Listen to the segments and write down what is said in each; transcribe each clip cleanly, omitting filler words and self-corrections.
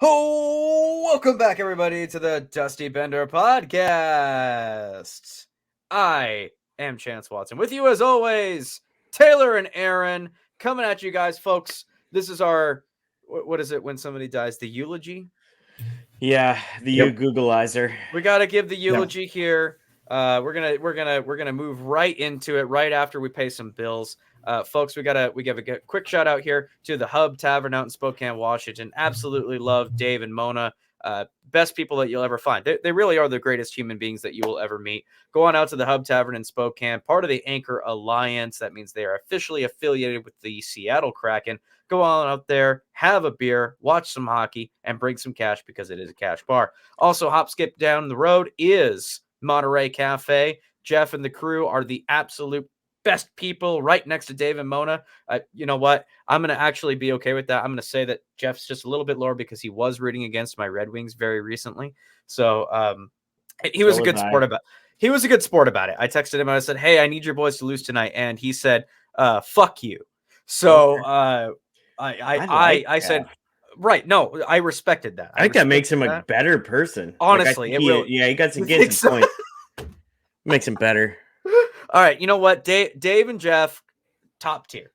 Oh, welcome back, everybody, to the Dusty Bender podcast. I am Chance Watson. With you, as always, Taylor and Aaron, coming at you guys, folks. This is our, what is it when somebody dies? The eulogy? Yeah, the Googleizer. We got to give the eulogy here. We're gonna move right into it right after we pay some bills. Folks, we give a quick shout out here to the Hub Tavern out in Spokane, Washington. Absolutely love Dave and Mona. Best people that you'll ever find. They really are the greatest human beings that you will ever meet. Go on out to the Hub Tavern in Spokane, part of the Anchor Alliance. That means they are officially affiliated with the Seattle Kraken. Go on out there, have a beer, watch some hockey, and bring some cash because it is a cash bar. Also, hop skip down the road is Monterey Cafe. Jeff and the crew are the absolute best people right next to Dave and Mona. You know what? I'm going to actually be okay with that. I'm going to say that Jeff's just a little bit lower because he was rooting against my Red Wings very recently. So he was a good sport about He was a good sport about it. I texted him and I said, "Hey, I need your boys to lose tonight." And he said, "Fuck you." So I said, right. No, I respected that. I think that makes him a better person. Honestly, it will. Yeah, he got some point. Makes him better. All right. You know what? Dave and Jeff, top tier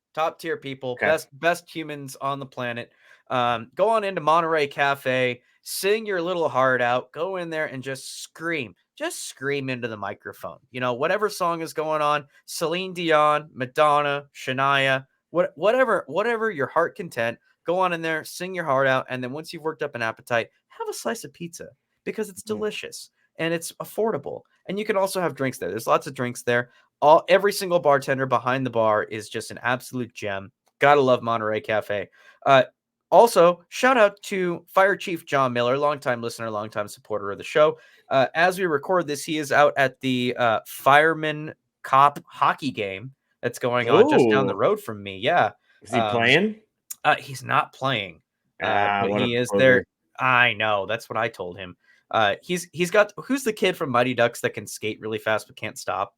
people, okay. Best humans on the planet. Go on into Monterey Cafe, sing your little heart out, go in there and just scream into the microphone. You know, whatever song is going on, Celine Dion, Madonna, Shania, whatever your heart content, go on in there, sing your heart out. And then once you've worked up an appetite, have a slice of pizza because it's delicious and it's affordable. And you can also have drinks there. There's lots of drinks there. Every single bartender behind the bar is just an absolute gem. Gotta love Monterey Cafe. Also, shout out to Fire Chief John Miller, longtime listener, longtime supporter of the show. As we record this, he is out at the Fireman Cop hockey game that's going on just down the road from me. Yeah. Is he playing? He's not playing. But he is there. I know. That's what I told him. He's got, who's the kid from Mighty Ducks that can skate really fast but can't stop?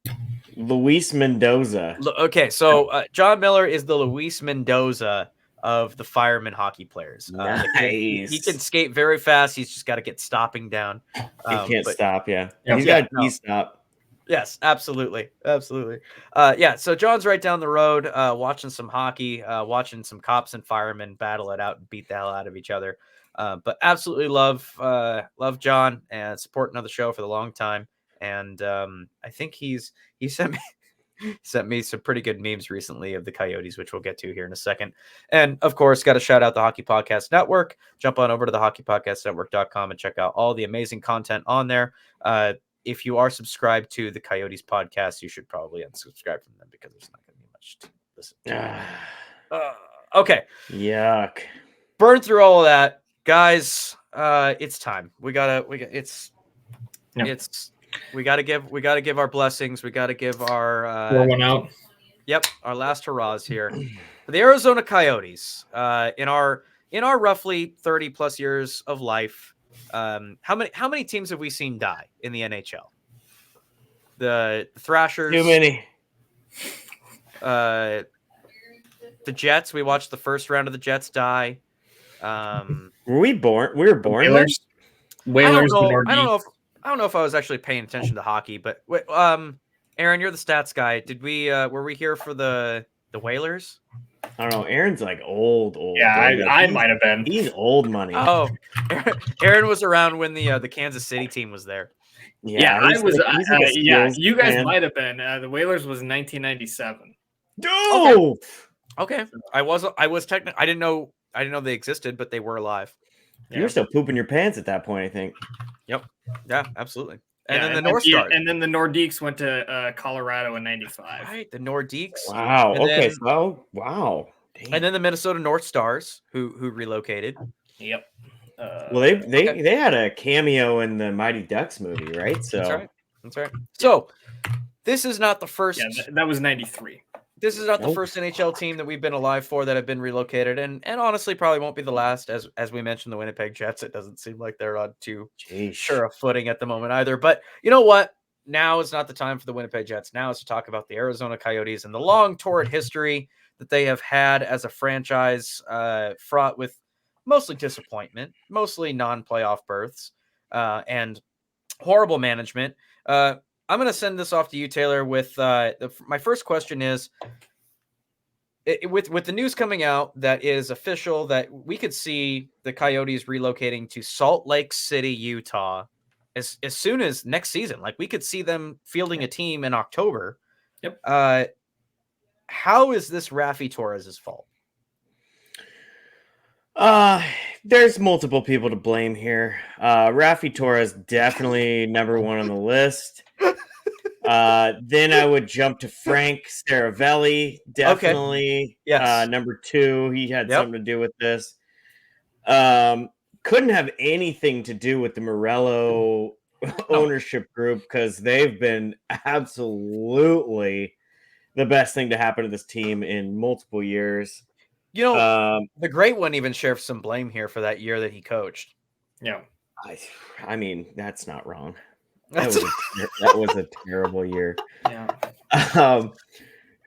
Luis Mendoza. Okay, so John Miller is the Luis Mendoza of the fireman hockey players. Nice. He can skate very fast. He's just got to get stopping down. He can't stop. Yeah, he's got to stop. Yes, absolutely. Yeah, so John's right down the road, watching some hockey, watching some cops and firemen battle it out and beat the hell out of each other. But absolutely love John and supporting the show for the long time. And I think he sent me some pretty good memes recently of the Coyotes, which we'll get to here in a second. And of course, got to shout out the Hockey Podcast Network. Jump on over to the hockeypodcastnetwork.com and check out all the amazing content on there. If you are subscribed to the Coyotes podcast, you should probably unsubscribe from them because there's not going to be much to listen to. Okay. Yuck. Burn through all of that. Guys, it's time. We gotta give our blessings. We gotta give our pour one out. Yep, our last hurrahs here. For the Arizona Coyotes, in our roughly 30 plus years of life, how many teams have we seen die in the NHL? The Thrashers. Too many. The Jets. We watched the first round of the Jets die. Were we born? We were born. Whalers. I don't know if I was actually paying attention to hockey, but Aaron, you're the stats guy. Did we were we here for the Whalers? I don't know. Aaron's like old. Yeah, I might have been. He's old money. Oh, Aaron was around when the Kansas City team was there. Yeah, I was. You guys might have been. The Whalers was 1997. No. Okay. I was technically. I didn't know they existed, but they were alive. You were still pooping your pants at that point, I think. Yep. Yeah, absolutely. And then the North Stars. And then the Nordiques went to Colorado in 95. Right, the Nordiques. Wow. Okay. Wow. Damn. And then the Minnesota North Stars, who relocated. Yep. Well, they had a cameo in the Mighty Ducks movie, right? So that's right. So this is not the first. Yeah, that was 93. This is not the first NHL team that we've been alive for that have been relocated, and honestly probably won't be the last. As we mentioned, the Winnipeg Jets, it doesn't seem like they're on too sure a footing at the moment either. But you know what? Now is not the time for the Winnipeg Jets. Now is to talk about the Arizona Coyotes and the long torrid history that they have had as a franchise, fraught with mostly disappointment, mostly non-playoff berths, and horrible management. I'm going to send this off to you, Taylor. With my first question is, with the news coming out that is official that we could see the Coyotes relocating to Salt Lake City, Utah, as soon as next season. Like we could see them fielding a team in October. Yep. How is this Raffi Torres' fault? There's multiple people to blame here. Raffi Torres definitely number one on the list. Then I would jump to Frank Saravelli, definitely. Okay. Yes. Number two, he had something to do with this. Couldn't have anything to do with the Morello ownership group because they've been absolutely the best thing to happen to this team in multiple years. You know, the great one even shares some blame here for that year that he coached. Yeah. I mean, that's not wrong. That was a terrible year. Yeah.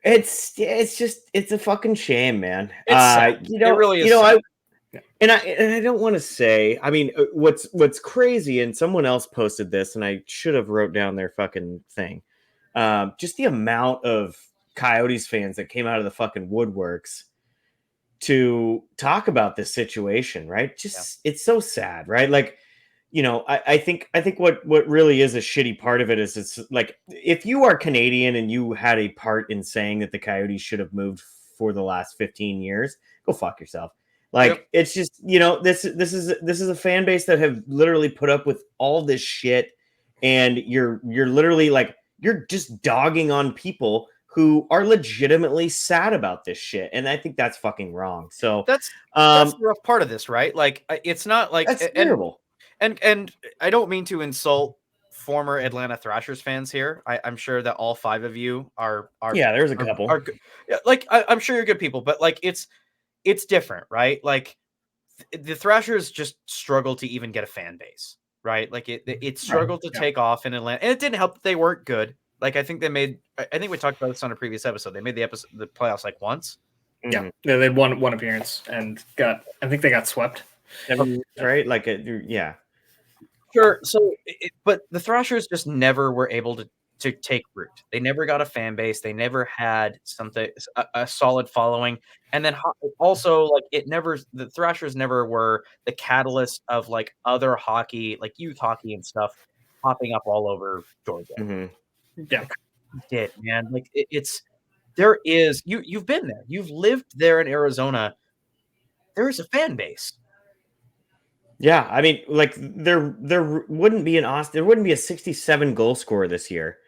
It's a fucking shame, man. It really is. I don't want to say. I mean, what's crazy, and someone else posted this, and I should have wrote down their fucking thing. Just the amount of Coyotes fans that came out of the fucking woodworks to talk about this situation, right? It's so sad, right? Like, you know, I think what really is a shitty part of it is it's like if you are Canadian and you had a part in saying that the Coyotes should have moved for the last 15 years, go fuck yourself. Like It's just, you know, this is a fan base that have literally put up with all this shit, and you're literally like you're just dogging on people who are legitimately sad about this shit, and I think that's fucking wrong. So that's the rough part of this, right? Like it's not like that's terrible. And I don't mean to insult former Atlanta Thrashers fans here. I'm sure that all five of you are there's a couple. I'm sure you're good people, but like it's different, right? Like the Thrashers just struggled to even get a fan base, right? Like it struggled to take off in Atlanta, and it didn't help that they weren't good. Like I think we talked about this on a previous episode. They made the playoffs like once. Yeah, they had one appearance and I think they got swept. Right? Like yeah. Sure. So, but the Thrashers just never were able to take root. They never got a fan base. They never had a solid following. And then also, like the Thrashers never were the catalyst of like other hockey, like youth hockey and stuff, popping up all over Georgia. Mm-hmm. Yeah, did, man. Like there is you've been there. You've lived there in Arizona. There is a fan base. Yeah, I mean, like there wouldn't be there wouldn't be a 67 goal scorer this year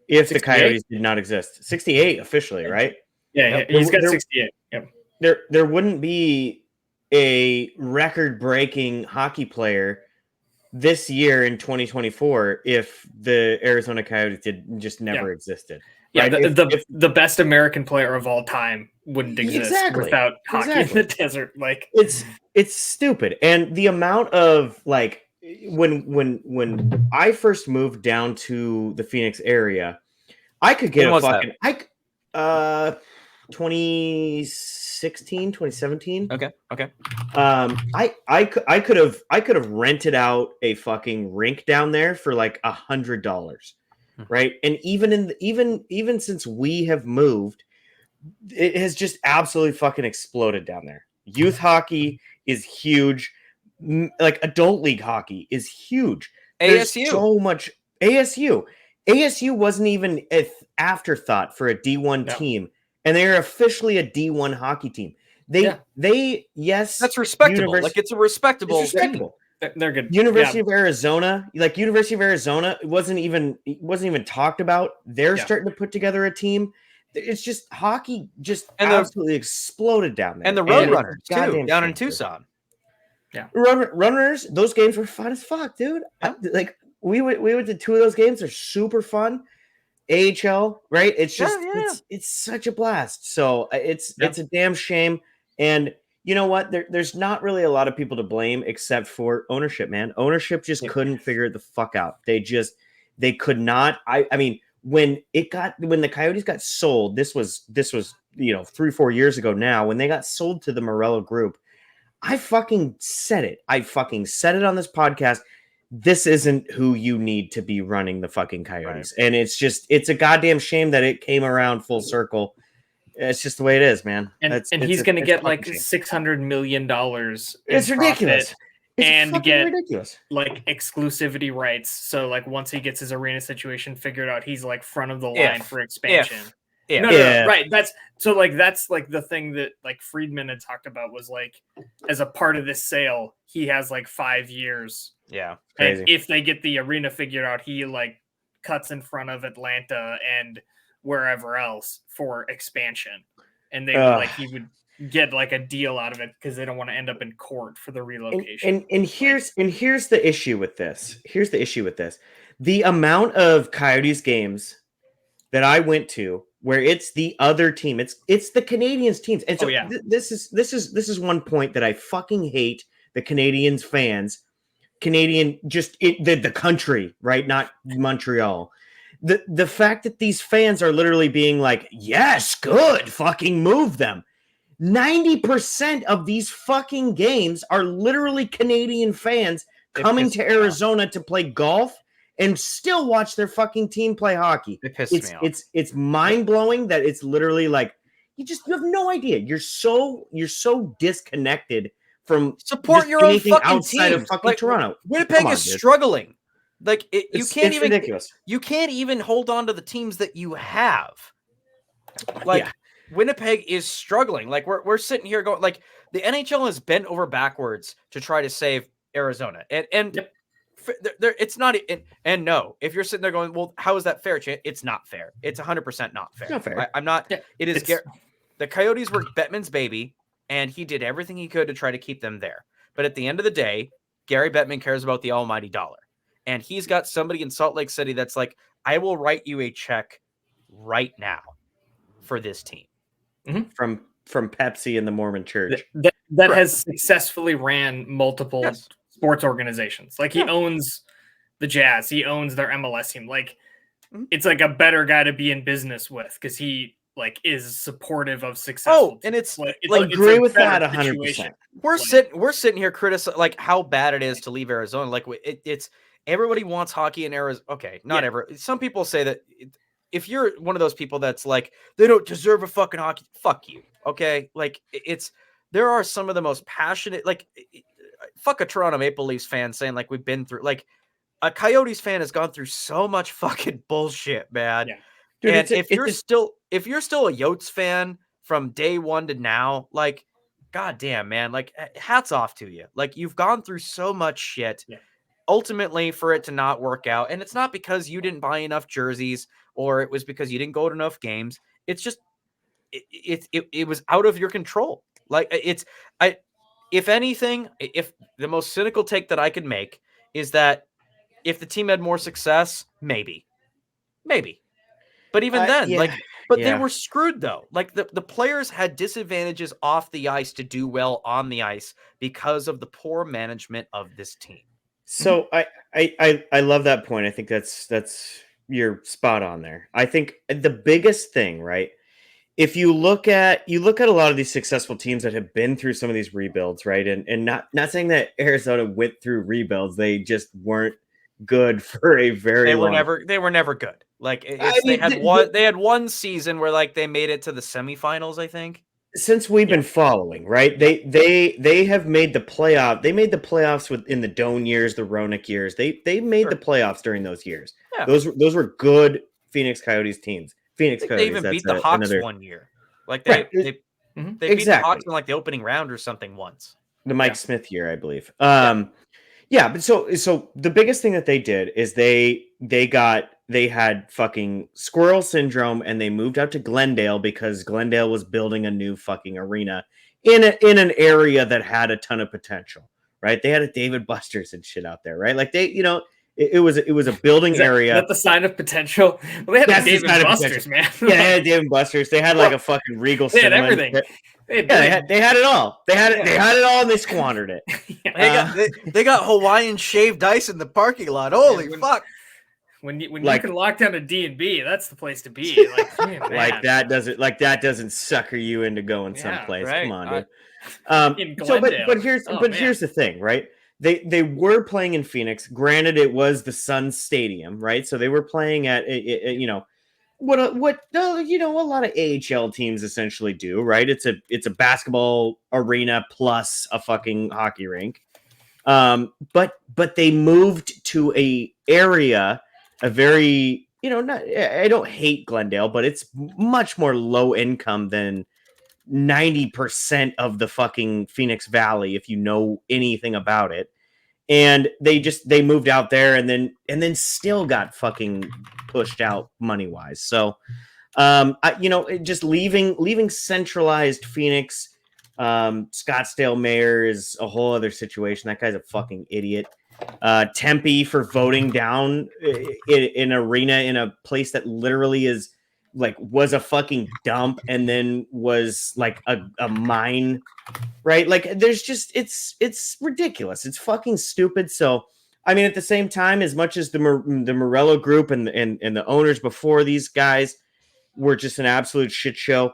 if 68? The Coyotes did not exist. 68 officially, right? Yeah, he's got 68. Yep. There wouldn't be a record-breaking hockey player this year in 2024 if the Arizona Coyotes just never existed. Yeah, right? if the best American player of all time wouldn't exist without hockey in the desert. Like it's stupid. And the amount of like when I first moved down to the Phoenix area, I could get 2016, 2017. Okay. I could have rented out a fucking rink down there for like $100. Right. And even since we have moved, it has just absolutely fucking exploded down there. Youth hockey is huge. Like adult league hockey is huge. There's ASU. So much ASU. ASU wasn't even an afterthought for a D1 team, and they're officially a D1 hockey team. Yes, that's respectable. Like it's a respectable team. They're good. University of Arizona, it wasn't even talked about. They're starting to put together a team. It's just hockey absolutely exploded down there. And the Roadrunners too, down in Tucson. Yeah. Runners, those games were fun as fuck, dude. Like we went to two of those games. They're super fun. AHL, right? It's just it's such a blast. So it's a damn shame. And you know what? There's not really a lot of people to blame except for ownership, man. Ownership just couldn't figure it the fuck out. They could not. I mean, when the Coyotes got sold, this was 3-4 years ago now, when they got sold to the Morello group, I fucking said it. I fucking said it on this podcast. This isn't who you need to be running the fucking Coyotes. Right. And it's a goddamn shame that it came around full circle. It's just the way it is, man. And he's going to get like $600 million. It's ridiculous. And get ridiculous. Like exclusivity rights. So like once he gets his arena situation figured out, he's like front of the line for expansion. No, right. That's like the thing that like Friedman had talked about was like as a part of this sale, he has like 5 years. Yeah. Crazy. And if they get the arena figured out, he like cuts in front of Atlanta and wherever else for expansion. And they would he would get like a deal out of it because they don't want to end up in court for the relocation. And here's the issue with this. The amount of Coyotes games that I went to where it's the other team, it's the Canadiens teams. And so this is one point that I fucking hate the Canadiens fans. The country, right? Not Montreal. The fact that these fans are literally being like, yes, good, fucking move them. 90% of these fucking games are literally Canadian fans coming to Arizona to play golf and still watch their fucking team play hockey. It pissed me off. It's mind-blowing that it's literally like you have no idea. You're so disconnected from support your own fucking outside teams. Of fucking like, Toronto. Winnipeg is struggling. Like you can't even ridiculous. You can't even hold on to the teams that you have. Like Winnipeg is struggling. Like we're sitting here going like the NHL has bent over backwards to try to save Arizona. And it's not and no, if you're sitting there going, well, how is that fair? It's not fair. It's 100% not fair. It's not fair. I'm not. It is. The Coyotes were Bettman's baby, and he did everything he could to try to keep them there. But at the end of the day, Gary Bettman cares about the almighty dollar, and he's got somebody in Salt Lake City that's like, I will write you a check right now for this team. Mm-hmm. From Pepsi and the Mormon Church that has successfully ran multiple sports organizations. Like he owns the Jazz, he owns their MLS team. Like it's like a better guy to be in business with because he like is supportive of successful. And it's like agree with that 100%. We're sitting here criticizing like how bad it is to leave Arizona. Like it's everybody wants hockey in Arizona. Okay, not ever. Some people say that. If you're one of those people that's like, they don't deserve a fucking hockey, fuck you. Okay. Like there are some of the most passionate, like fuck a Toronto Maple Leafs fan saying like, we've been through like a Coyotes fan has gone through so much fucking bullshit, man. Yeah. Dude, and if you're still a Yotes fan from day one to now, like, goddamn, man, like hats off to you. Like you've gone through so much shit. Yeah. Ultimately for it to not work out. And it's not because you didn't buy enough jerseys or it was because you didn't go to enough games. It's just, it was out of your control. Like if anything, if the most cynical take that I could make is that if the team had more success, maybe, but even then, they were screwed though. Like the players had disadvantages off the ice to do well on the ice because of the poor management of this team. So I love that point. I think that's you're spot on there. I think the biggest thing, right? If you look at a lot of these successful teams that have been through some of these rebuilds, right? And not saying that Arizona went through rebuilds, they just weren't good for a very long. They were never good. Like they had one season where like they made it to the semifinals, I think. Since we've been following, right? They have made the playoff. They made the playoffs within the Doan years, the Roenick years. They made the playoffs during those years. Yeah. Those were good Phoenix Coyotes teams. Coyotes. They even beat the Hawks one year. Like they beat the Hawks in like the opening round or something once. The Mike Smith year, I believe. But so the biggest thing that they did is they had fucking squirrel syndrome and they moved out to Glendale because Glendale was building a new fucking arena in an area that had a ton of potential, right? They had a David Buster's and shit out there, right? Like it was a building area. Is that the sign of potential? Well, they had David Buster's, man. Yeah, they had David Buster's. They had like a fucking Regal. They had everything. They had it all. They had it all, and they squandered it. They got Hawaiian shaved ice in the parking lot. Holy fuck! When you can lock down a D&B, that's the place to be. Like, that doesn't sucker you into going someplace. Right. Come on, dude. But here's the thing, right? They were playing in Phoenix. Granted, it was the Sun Stadium, right? So they were playing at what a lot of AHL teams essentially do, right? It's a basketball arena plus a fucking hockey rink. But they moved to a area, a very I don't hate Glendale, but it's much more low income than 90% of the fucking Phoenix Valley, if you know anything about it. And they moved out there and then still got fucking pushed out money wise. So, just leaving centralized Phoenix, Scottsdale mayor is a whole other situation. That guy's a fucking idiot. Tempe for voting down in arena in a place that literally was a fucking dump and then was like a mine, right? Like there's just it's ridiculous. It's fucking stupid. So I mean, at the same time, as much as the Morello group and the owners before these guys were just an absolute shit show,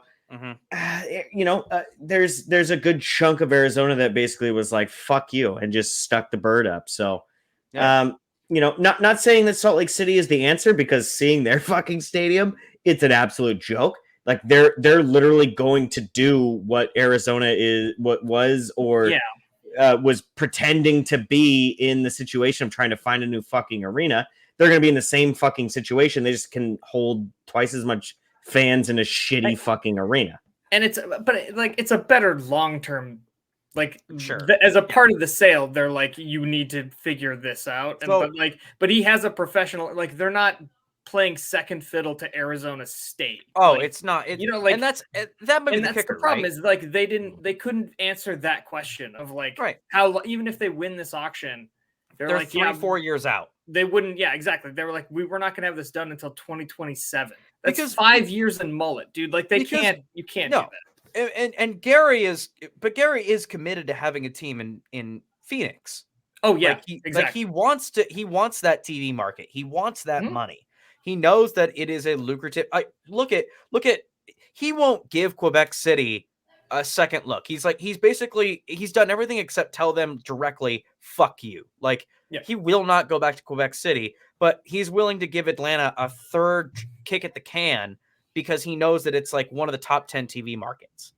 there's a good chunk of Arizona that basically was like, fuck you, and just stuck the bird up. So, not saying that Salt Lake City is the answer, because seeing their fucking stadium, it's an absolute joke. Like they're literally going to do what Arizona was pretending to be in the situation of trying to find a new fucking arena. They're going to be in the same fucking situation. They just can hold twice as much fans in a shitty fucking arena. And it's a better long-term, as a part of the sale, they're like, you need to figure this out. But he has a professional, they're not playing second fiddle to Arizona State. It's not. And that's that might be the kicker. The problem is they couldn't answer that question of how, even if they win this auction, they're like 3-4 years out. They wouldn't. Yeah, exactly. They were like, we're not going to have this done until 2027. That's 5 years in mullet, dude. You can't do that. And Gary is committed to having a team in Phoenix. Oh yeah, exactly. He wants that TV market. He wants that money. He knows that it is a lucrative. Look at. He won't give Quebec City a second look. He's done everything except tell them directly, "Fuck you." He will not go back to Quebec City, but he's willing to give Atlanta a third kick at the can because he knows that it's one of the top 10 TV markets.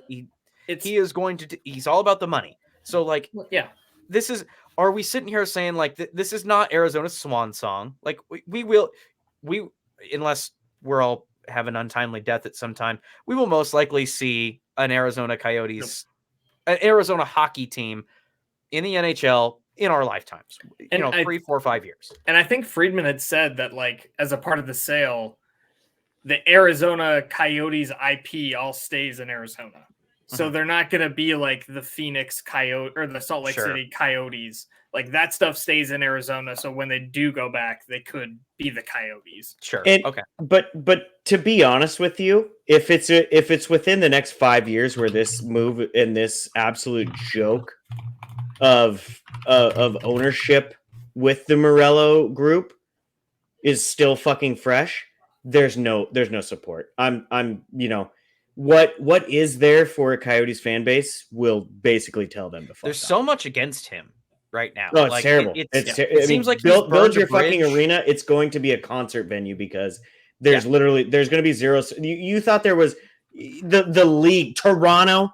He is going to. He's all about the money. So this is. Are we sitting here saying this is not Arizona's swan song? We unless we're all have an untimely death at some time, we will most likely see an Arizona Coyotes, an Arizona hockey team in the NHL in our lifetimes. 3, 4, 5 years. And I think Friedman had said that as a part of the sale, the Arizona Coyotes IP all stays in Arizona. So they're not going to be like the Phoenix Coyote or the Salt Lake City Coyotes. That stuff stays in Arizona. So when they do go back, they could be the Coyotes. Sure. Okay. But to be honest with you, if it's within the next 5 years where this move and this absolute joke of ownership with the Morello group is still fucking fresh, there's no support. What is there for a Coyotes fan base will basically tell them to fuck There's off. So much against him right now. No, it's terrible. It seems like build your fucking arena. It's going to be a concert venue because there's going to be zero. You thought there was the league, Toronto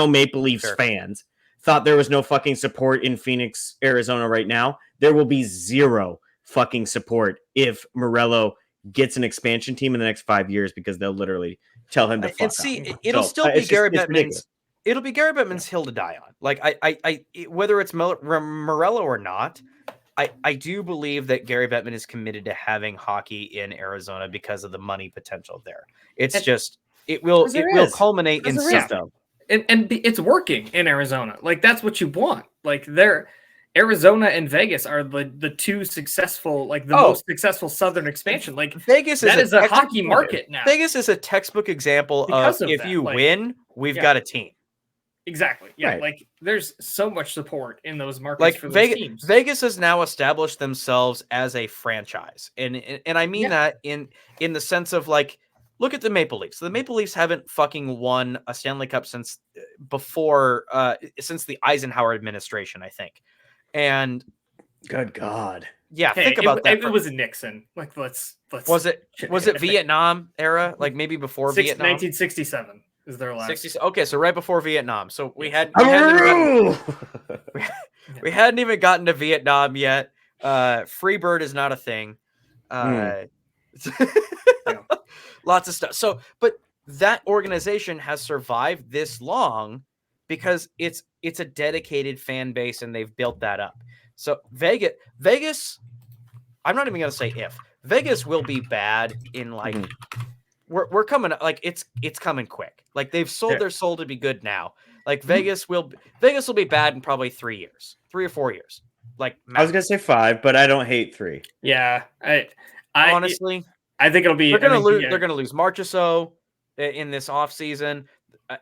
Maple Leafs fans thought there was no fucking support in Phoenix, Arizona right now. There will be zero fucking support if Morello gets an expansion team in the next 5 years because they'll literally tell him to fuck off. It'll still be Gary Bettman's. It'll be Gary Bettman's hill to die on. I whether it's Morello or not, I do believe that Gary Bettman is committed to having hockey in Arizona because of the money potential there. It will culminate in stuff. And it's working in Arizona. That's what you want. Arizona and Vegas are the two successful, most successful Southern expansion. Vegas is a hockey market now. Vegas is a textbook example of if you win, we've got a team. Exactly. Yeah. Right. There's so much support in those markets for those teams. Vegas has now established themselves as a franchise. And I mean that in the sense of look, look at the Maple Leafs. The Maple Leafs haven't fucking won a Stanley Cup since since the Eisenhower administration, I think. And good God. Yeah, think about that. It was Nixon. Like, let's. Was it Vietnam era? Like maybe before Vietnam. 1967 is their last. 60, okay, so right before Vietnam. So we hadn't even gotten to Vietnam yet. Freebird is not a thing. Lots of stuff. So, but that organization has survived this long because it's a dedicated fan base and they've built that up. So Vegas, I'm not even going to say if. Vegas will be bad in like we're coming like it's coming quick. Like they've sold their soul to be good now. Like Vegas will be bad in probably 3 years. 3 or 4 years. Like I was going to say 5, but I don't hate 3. Yeah. I honestly, I think it'll be they're going to lose Marchessault in this offseason.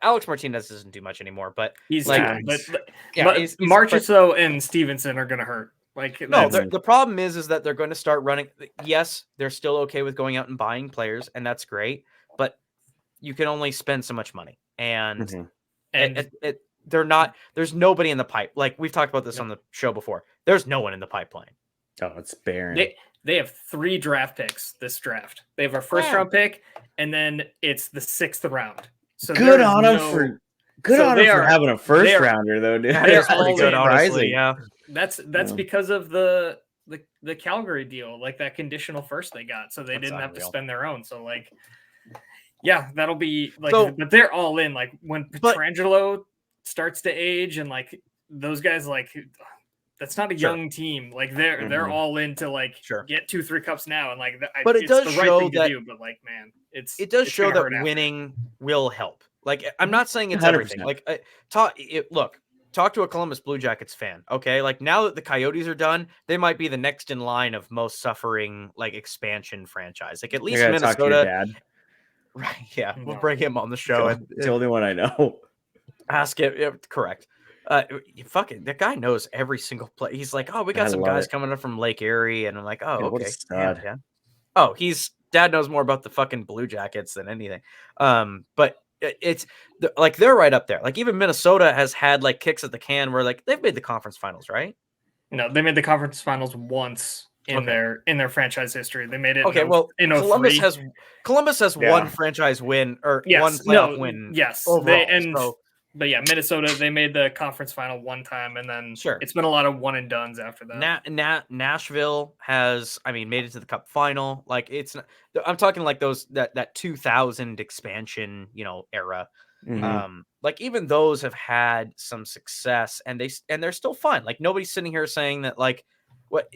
Alex Martinez doesn't do much anymore, but he's like, Marchessault and Stevenson are going to hurt. Like, no, the problem is that they're going to start running. Yes, they're still okay with going out and buying players, and that's great, but you can only spend so much money, and they're not. There's nobody in the pipe. Like we've talked about this on the show before. There's no one in the pipeline. Oh, it's barren. They have 3 draft picks this draft. They have our first round pick, and then it's the 6th round. So good on them for having a first rounder though, dude. They're pretty good, honestly. Yeah, that's because of the Calgary deal, like that conditional first they got, so they didn't have to spend their own. So like, yeah, that'll be like, but they're all in. Like when Pietrangelo starts to age, and like those guys, like that's not a young team. Like they're all in to like get 2-3 cups now, and like but it does show that. But like, man, it does show that winning will help. Like I'm not saying it's 100%. Everything. Like talk to a Columbus Blue Jackets fan. Okay, like now that the Coyotes are done, they might be the next in line of most suffering like expansion franchise. Like at least Minnesota. Talk to your dad. Right? Yeah, we'll bring him on the show. It's the only one I know. Ask it. Yeah, correct. Fucking that guy knows every single play. He's like, oh, we got some guys coming up from Lake Erie, and I'm like, oh, okay. Yeah. Oh, dad knows more about the fucking Blue Jackets than anything. But it's like they're right up there. Like even Minnesota has had like kicks at the can where like they've made the conference finals, right? No, they made the conference finals once in their franchise history. They made it. Okay, well, in Columbus has one franchise win or one playoff win. Yes, overall, but yeah, Minnesota, they made the conference final one time, and then it's been a lot of one and dones after that. Nashville has, made it to the Cup final. Like I'm talking like that 2000 expansion, era. Like even those have had some success, and they're still fun. Like nobody's sitting here saying that like, what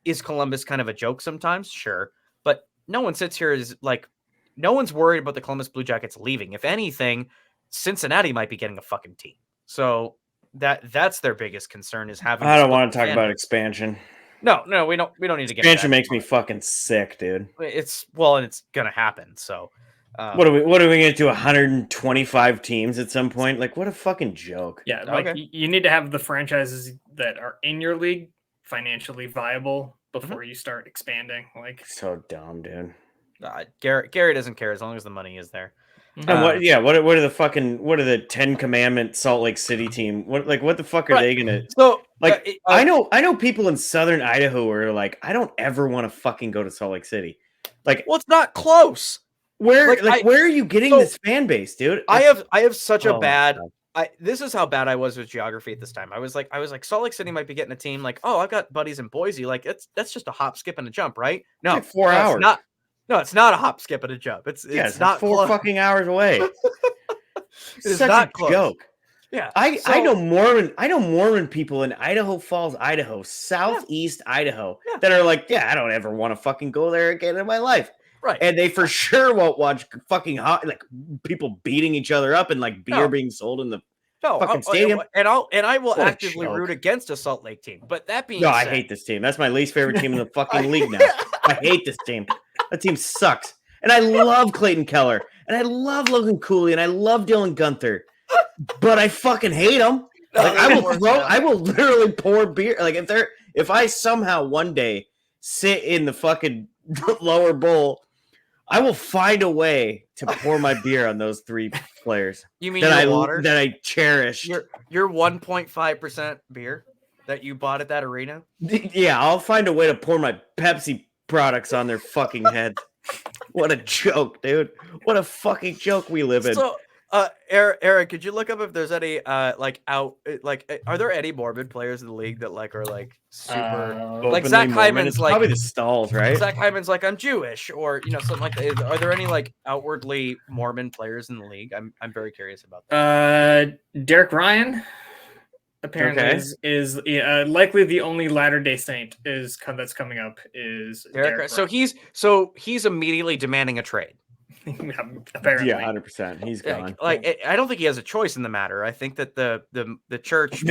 is Columbus kind of a joke sometimes? Sure, but no one sits here is like, no one's worried about the Columbus Blue Jackets leaving. If anything, Cincinnati might be getting a fucking team. So that's their biggest concern is having. I don't want to talk about expansion. No, we don't need to get expansion. Makes me fucking sick, dude. And it's gonna happen. So what are we gonna do? 125 teams at some point? Like what a fucking joke. Yeah, like you need to have the franchises that are in your league financially viable before you start expanding. Like so dumb, dude. Gary doesn't care as long as the money is there. And what are the 10 Commandment Salt Lake City team? What the fuck are they gonna? So like I know people in southern Idaho are like, I don't ever want to fucking go to Salt Lake City. Like, well, it's not close. Where are you getting this fan base, dude? I have such a bad. This is how bad I was with geography at this time. I was like Salt Lake City might be getting a team. Like, oh, I've got buddies in Boise. Like that's just a hop, skip, and a jump, right? No, like 4 hours. No, it's not a hop, skip, and a jump. It's not 4 fucking hours away. It's such not a joke. Yeah, I know Mormon people in Idaho Falls, Idaho, southeast Idaho that are like, I don't ever want to fucking go there again in my life. Right, and they for sure won't watch fucking like people beating each other up and like beer being sold in the fucking stadium. And I will actively root against a Salt Lake team. But that being said, I hate this team. That's my least favorite team in the fucking league now. I hate this team. That team sucks. And I love Clayton Keller. And I love Logan Cooley. And I love Dylan Gunther. But I fucking hate them. Like I will literally pour beer. Like if I somehow one day sit in the fucking lower bowl I will find a way to pour my beer on those 3 players. You mean your water that I cherished? Your 1.5% beer that you bought at that arena? Yeah, I'll find a way to pour my Pepsi products on their fucking heads. What a joke, dude! What a fucking joke we live in. So, Eric, could you look up if there's any are there any morbid players in the league that are super like Zach Hyman's probably the Stalls, right? Zach Hyman's I'm Jewish or something like that. Are there any outwardly Mormon players in the league? I'm very curious about that. Derek Ryan apparently is likely the only Latter-day Saint that's coming up is Derek Ryan. So he's immediately demanding a trade. Apparently, yeah, 100%. He's gone. I don't think he has a choice in the matter. I think that the church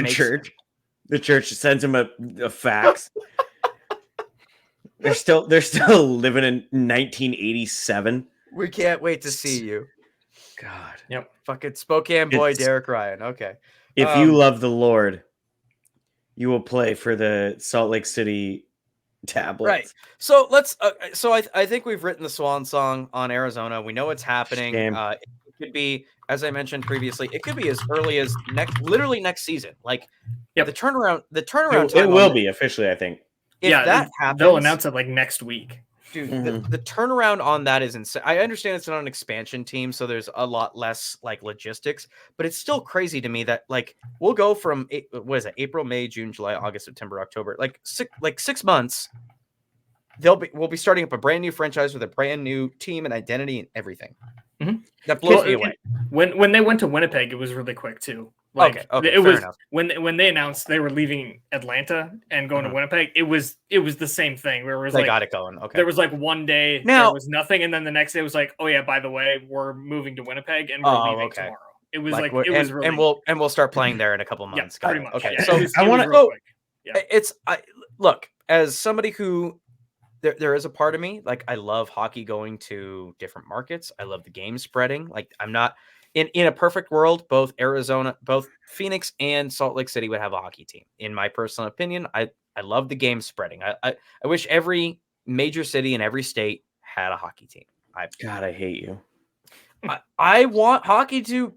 the church sends him a fax. They're still living in 1987. We can't wait to see you. God. Yep. Fucking Spokane boy, Derek Ryan. Okay. If you love the Lord, you will play for the Salt Lake City Tablets. Right. So let's. I think we've written the swan song on Arizona. We know it's happening. It could be, as I mentioned previously, it could be as early as next season. The turnaround. It will be officially, I think. If that happens, they'll announce it next week. Dude, the turnaround on that is insane. I understand it's not an expansion team, so there's a lot less logistics, but it's still crazy to me that we'll go from April, May, June, July, August, September, October, 6 months. We'll be starting up a brand new franchise with a brand new team and identity and everything. Mm-hmm. That blows me away. When they went to Winnipeg, it was really quick too. Okay, it was enough. When they announced they were leaving Atlanta and going to Winnipeg, it was the same thing. Where it was they got it going. Okay, there was one day there was nothing, and then the next day was oh yeah, by the way, we're moving to Winnipeg and we're leaving tomorrow. It was we'll start playing there in a couple months. Yeah, pretty much. Okay, yeah. So I want to. Look, as somebody who. There is a part of me I love hockey going to different markets. I love the game spreading. I'm not in a perfect world. Both Phoenix and Salt Lake City would have a hockey team. In my personal opinion, I love the game spreading. I wish every major city in every state had a hockey team. God, I hate you. I want hockey to.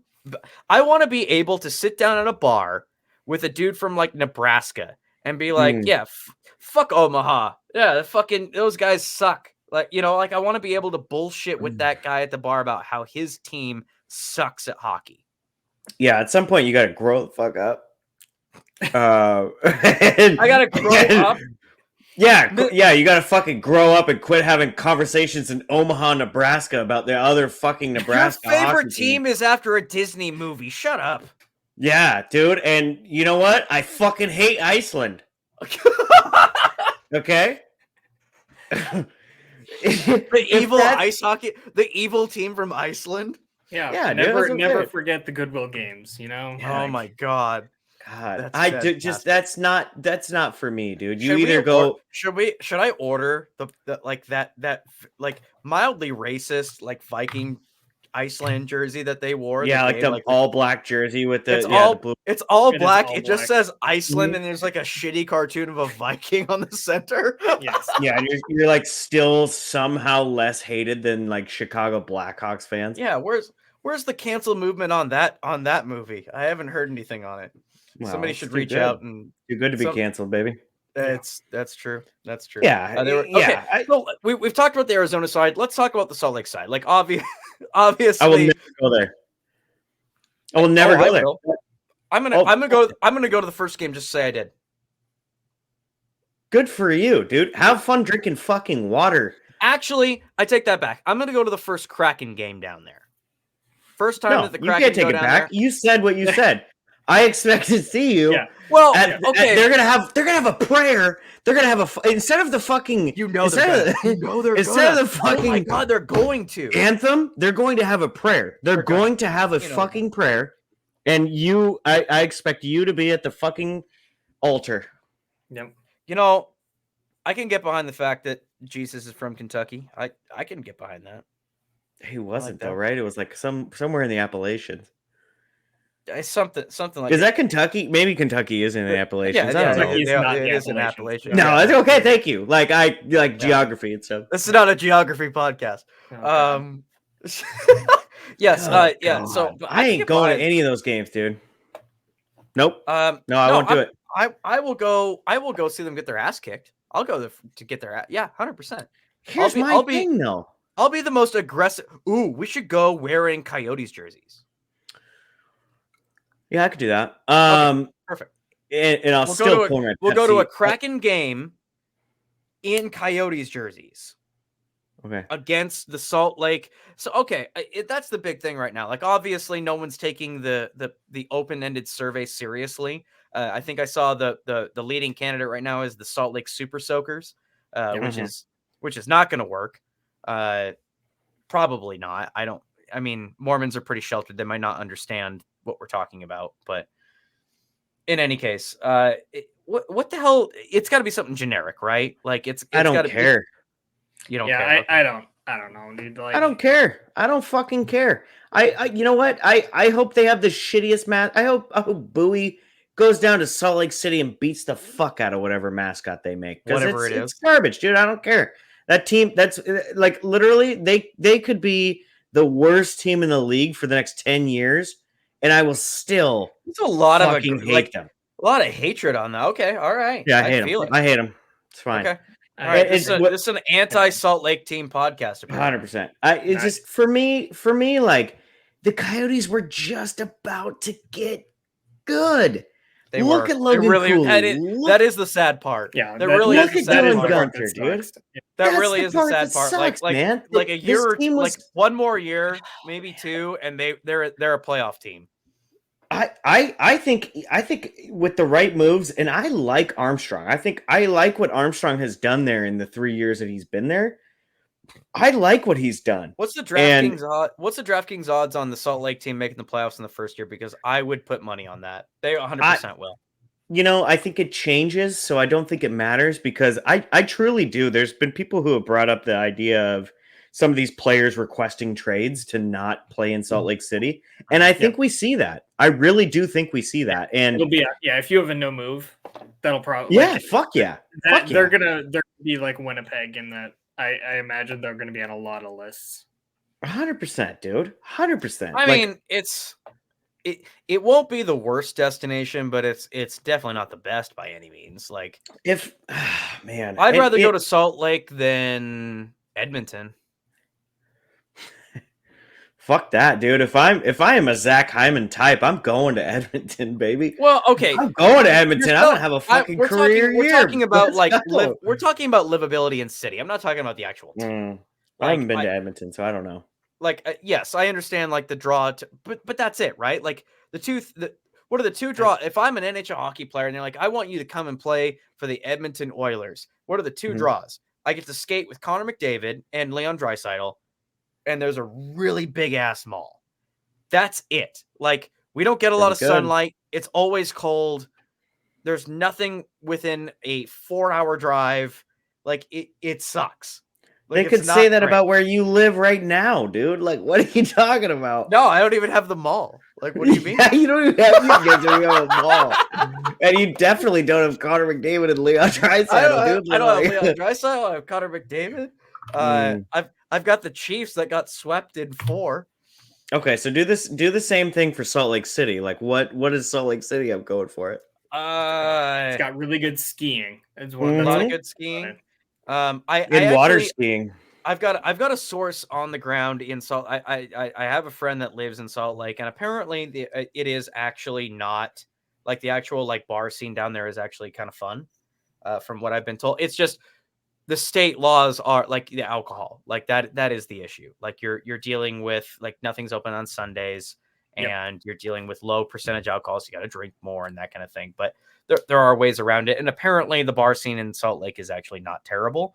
I want to be able to sit down at a bar with a dude from Nebraska and be yeah, fuck Omaha. Yeah, those guys suck. I want to be able to bullshit with that guy at the bar about how his team sucks at hockey. Yeah, at some point you got to grow the fuck up. I got to grow up. Yeah, you got to fucking grow up and quit having conversations in Omaha, Nebraska about the other fucking Nebraska. Your favorite team is after a Disney movie. Shut up. Yeah, dude. And you know what? I fucking hate Iceland. Okay. The evil ice hockey, the evil team from Iceland. Yeah. Never forget the Goodwill Games. Oh my God. That's not for me, dude. Should I order that mildly racist Viking Iceland jersey that they wore? Yeah, the all black jersey with the blue. It's all black. It just says Iceland, and there's a shitty cartoon of a Viking on the center. Yes. Yeah, and you're still somehow less hated than Chicago Blackhawks fans. Yeah, where's the cancel movement on that movie? I haven't heard anything on it. Well, somebody should reach out and too good to be canceled, baby. That's true. That's true. Yeah. So we've talked about the Arizona side. Let's talk about the Salt Lake side. Obviously, I will never go there. I will never go there. I'm gonna go to the first game just to say I did. Good for you, dude. Have fun drinking fucking water. Actually, I take that back. I'm gonna go to the first Kraken game down there. First time that the Kraken. You can't take it back. You said what you said. I expect to see you. Yeah. Well, okay. They're gonna have a prayer. They're gonna have instead of the fucking instead of the fucking oh my God, they're going to anthem. They're going to have a prayer. They're going to have a fucking prayer, and I expect you to be at the fucking altar. Yep. I can get behind the fact that Jesus is from Kentucky. I can get behind that. He wasn't though, right? It was somewhere in the Appalachians. something like. Is that Kentucky? Maybe Kentucky is in the Appalachians. I don't know. It is in Appalachians. No, that's okay. Thank you. Like geography and stuff. This is not a geography podcast. Yes. Yeah. So I ain't going to any of those games, dude. Nope. No, I won't do it. I will go. I will go see them get their ass kicked. I'll go to get their ass. Yeah, 100%. Here's my thing, though. I'll be the most aggressive. Ooh, we should go wearing Coyotes jerseys. Yeah, I could do that. Okay, perfect. And I'll still pull my We'll go to a Kraken game in Coyotes jerseys. Okay. Against the Salt Lake. So okay, that's the big thing right now. Like obviously, no one's taking the open-ended survey seriously. I think I saw the leading candidate right now is the Salt Lake Super Soakers, which is not going to work. Probably not. I mean, Mormons are pretty sheltered. They might not understand what we're talking about, but in any case, what the hell? It's got to be something generic, right? Like I don't care. You don't care. I don't know, dude. Like, I don't care. I don't fucking care. I you know what? I hope they have the shittiest mask. I hope Bowie goes down to Salt Lake City and beats the fuck out of whatever mascot they make. Whatever it is. It's garbage, dude. I don't care. That team, that's like literally they could be the worst team in the league for the next 10 years, and I will still it's a lot of hate them. A lot of hatred on that. Okay, all right. Yeah, I hate them. I hate them. It's fine. Okay. All right, this is an anti-Salt Lake team podcast. 100%. It's just for me, like the Coyotes were just about to get good. Look at Logan Cooley. That is the sad part. Yeah, that really is the sad part. Gunther, dude. That really is the sad part. Sucks, man. Like a year or like one more year, maybe two, and they're a playoff team. I think with the right moves, and I like Armstrong. I think I like what Armstrong has done there in the 3 years that he's been there. I like what he's done. What's the DraftKings odds on the Salt Lake team making the playoffs in the first year? Because I would put money on that. They 100% will. You know, I think it changes, so I don't think it matters because I truly do. There's been people who have brought up the idea of some of these players requesting trades to not play in Salt Lake City. And I think we see that. I really do think we see that. And it'll be if you have a no move, that'll probably fuck yeah. They're gonna be like Winnipeg in that I imagine they're gonna be on a lot of lists. 100%, dude. 100%. I mean, it won't be the worst destination, but it's definitely not the best by any means. Like I'd rather go to Salt Lake than Edmonton. Fuck that, dude. If I am a Zach Hyman type, I'm going to Edmonton, baby. Well, okay. I'm going to Edmonton. I want to have a fucking career here. We're talking about we're talking about livability in city. I'm not talking about the actual team. I haven't been to Edmonton, so I don't know. Like, yes, I understand like the draw, but that's it, right? Like what are the two draw? If I'm an NHL hockey player and they're like, I want you to come and play for the Edmonton Oilers. What are the two draws? I get to skate with Connor McDavid and Leon Draisaitl. And there's a really big ass mall. That's it. Like, we don't get a lot of sunlight. It's always cold. There's nothing within a 4-hour drive. Like, it sucks. Like, they could say that about where you live right now, dude. Like, what are you talking about? No, I don't even have the mall. Like, what do you mean? Yeah, you don't even have a mall. And you definitely don't have Connor McDavid and Leon Draisaitl, dude. I don't have Leon Draisaitl. I have Connor McDavid. I've got the Chiefs that got swept in 4. Okay, so do the same thing for Salt Lake City. Like what is Salt Lake City? I'm going for it. It's got really good skiing. It's a lot of good skiing. Water skiing. I've got a source on the ground in Salt. I have a friend that lives in Salt Lake, and apparently it is actually not like the actual like bar scene down there is actually kind of fun. From what I've been told, it's just the state laws are like the alcohol, like that is the issue. Like you're dealing with like nothing's open on Sundays and you're dealing with low percentage alcohol. So you got to drink more and that kind of thing. But there are ways around it. And apparently the bar scene in Salt Lake is actually not terrible.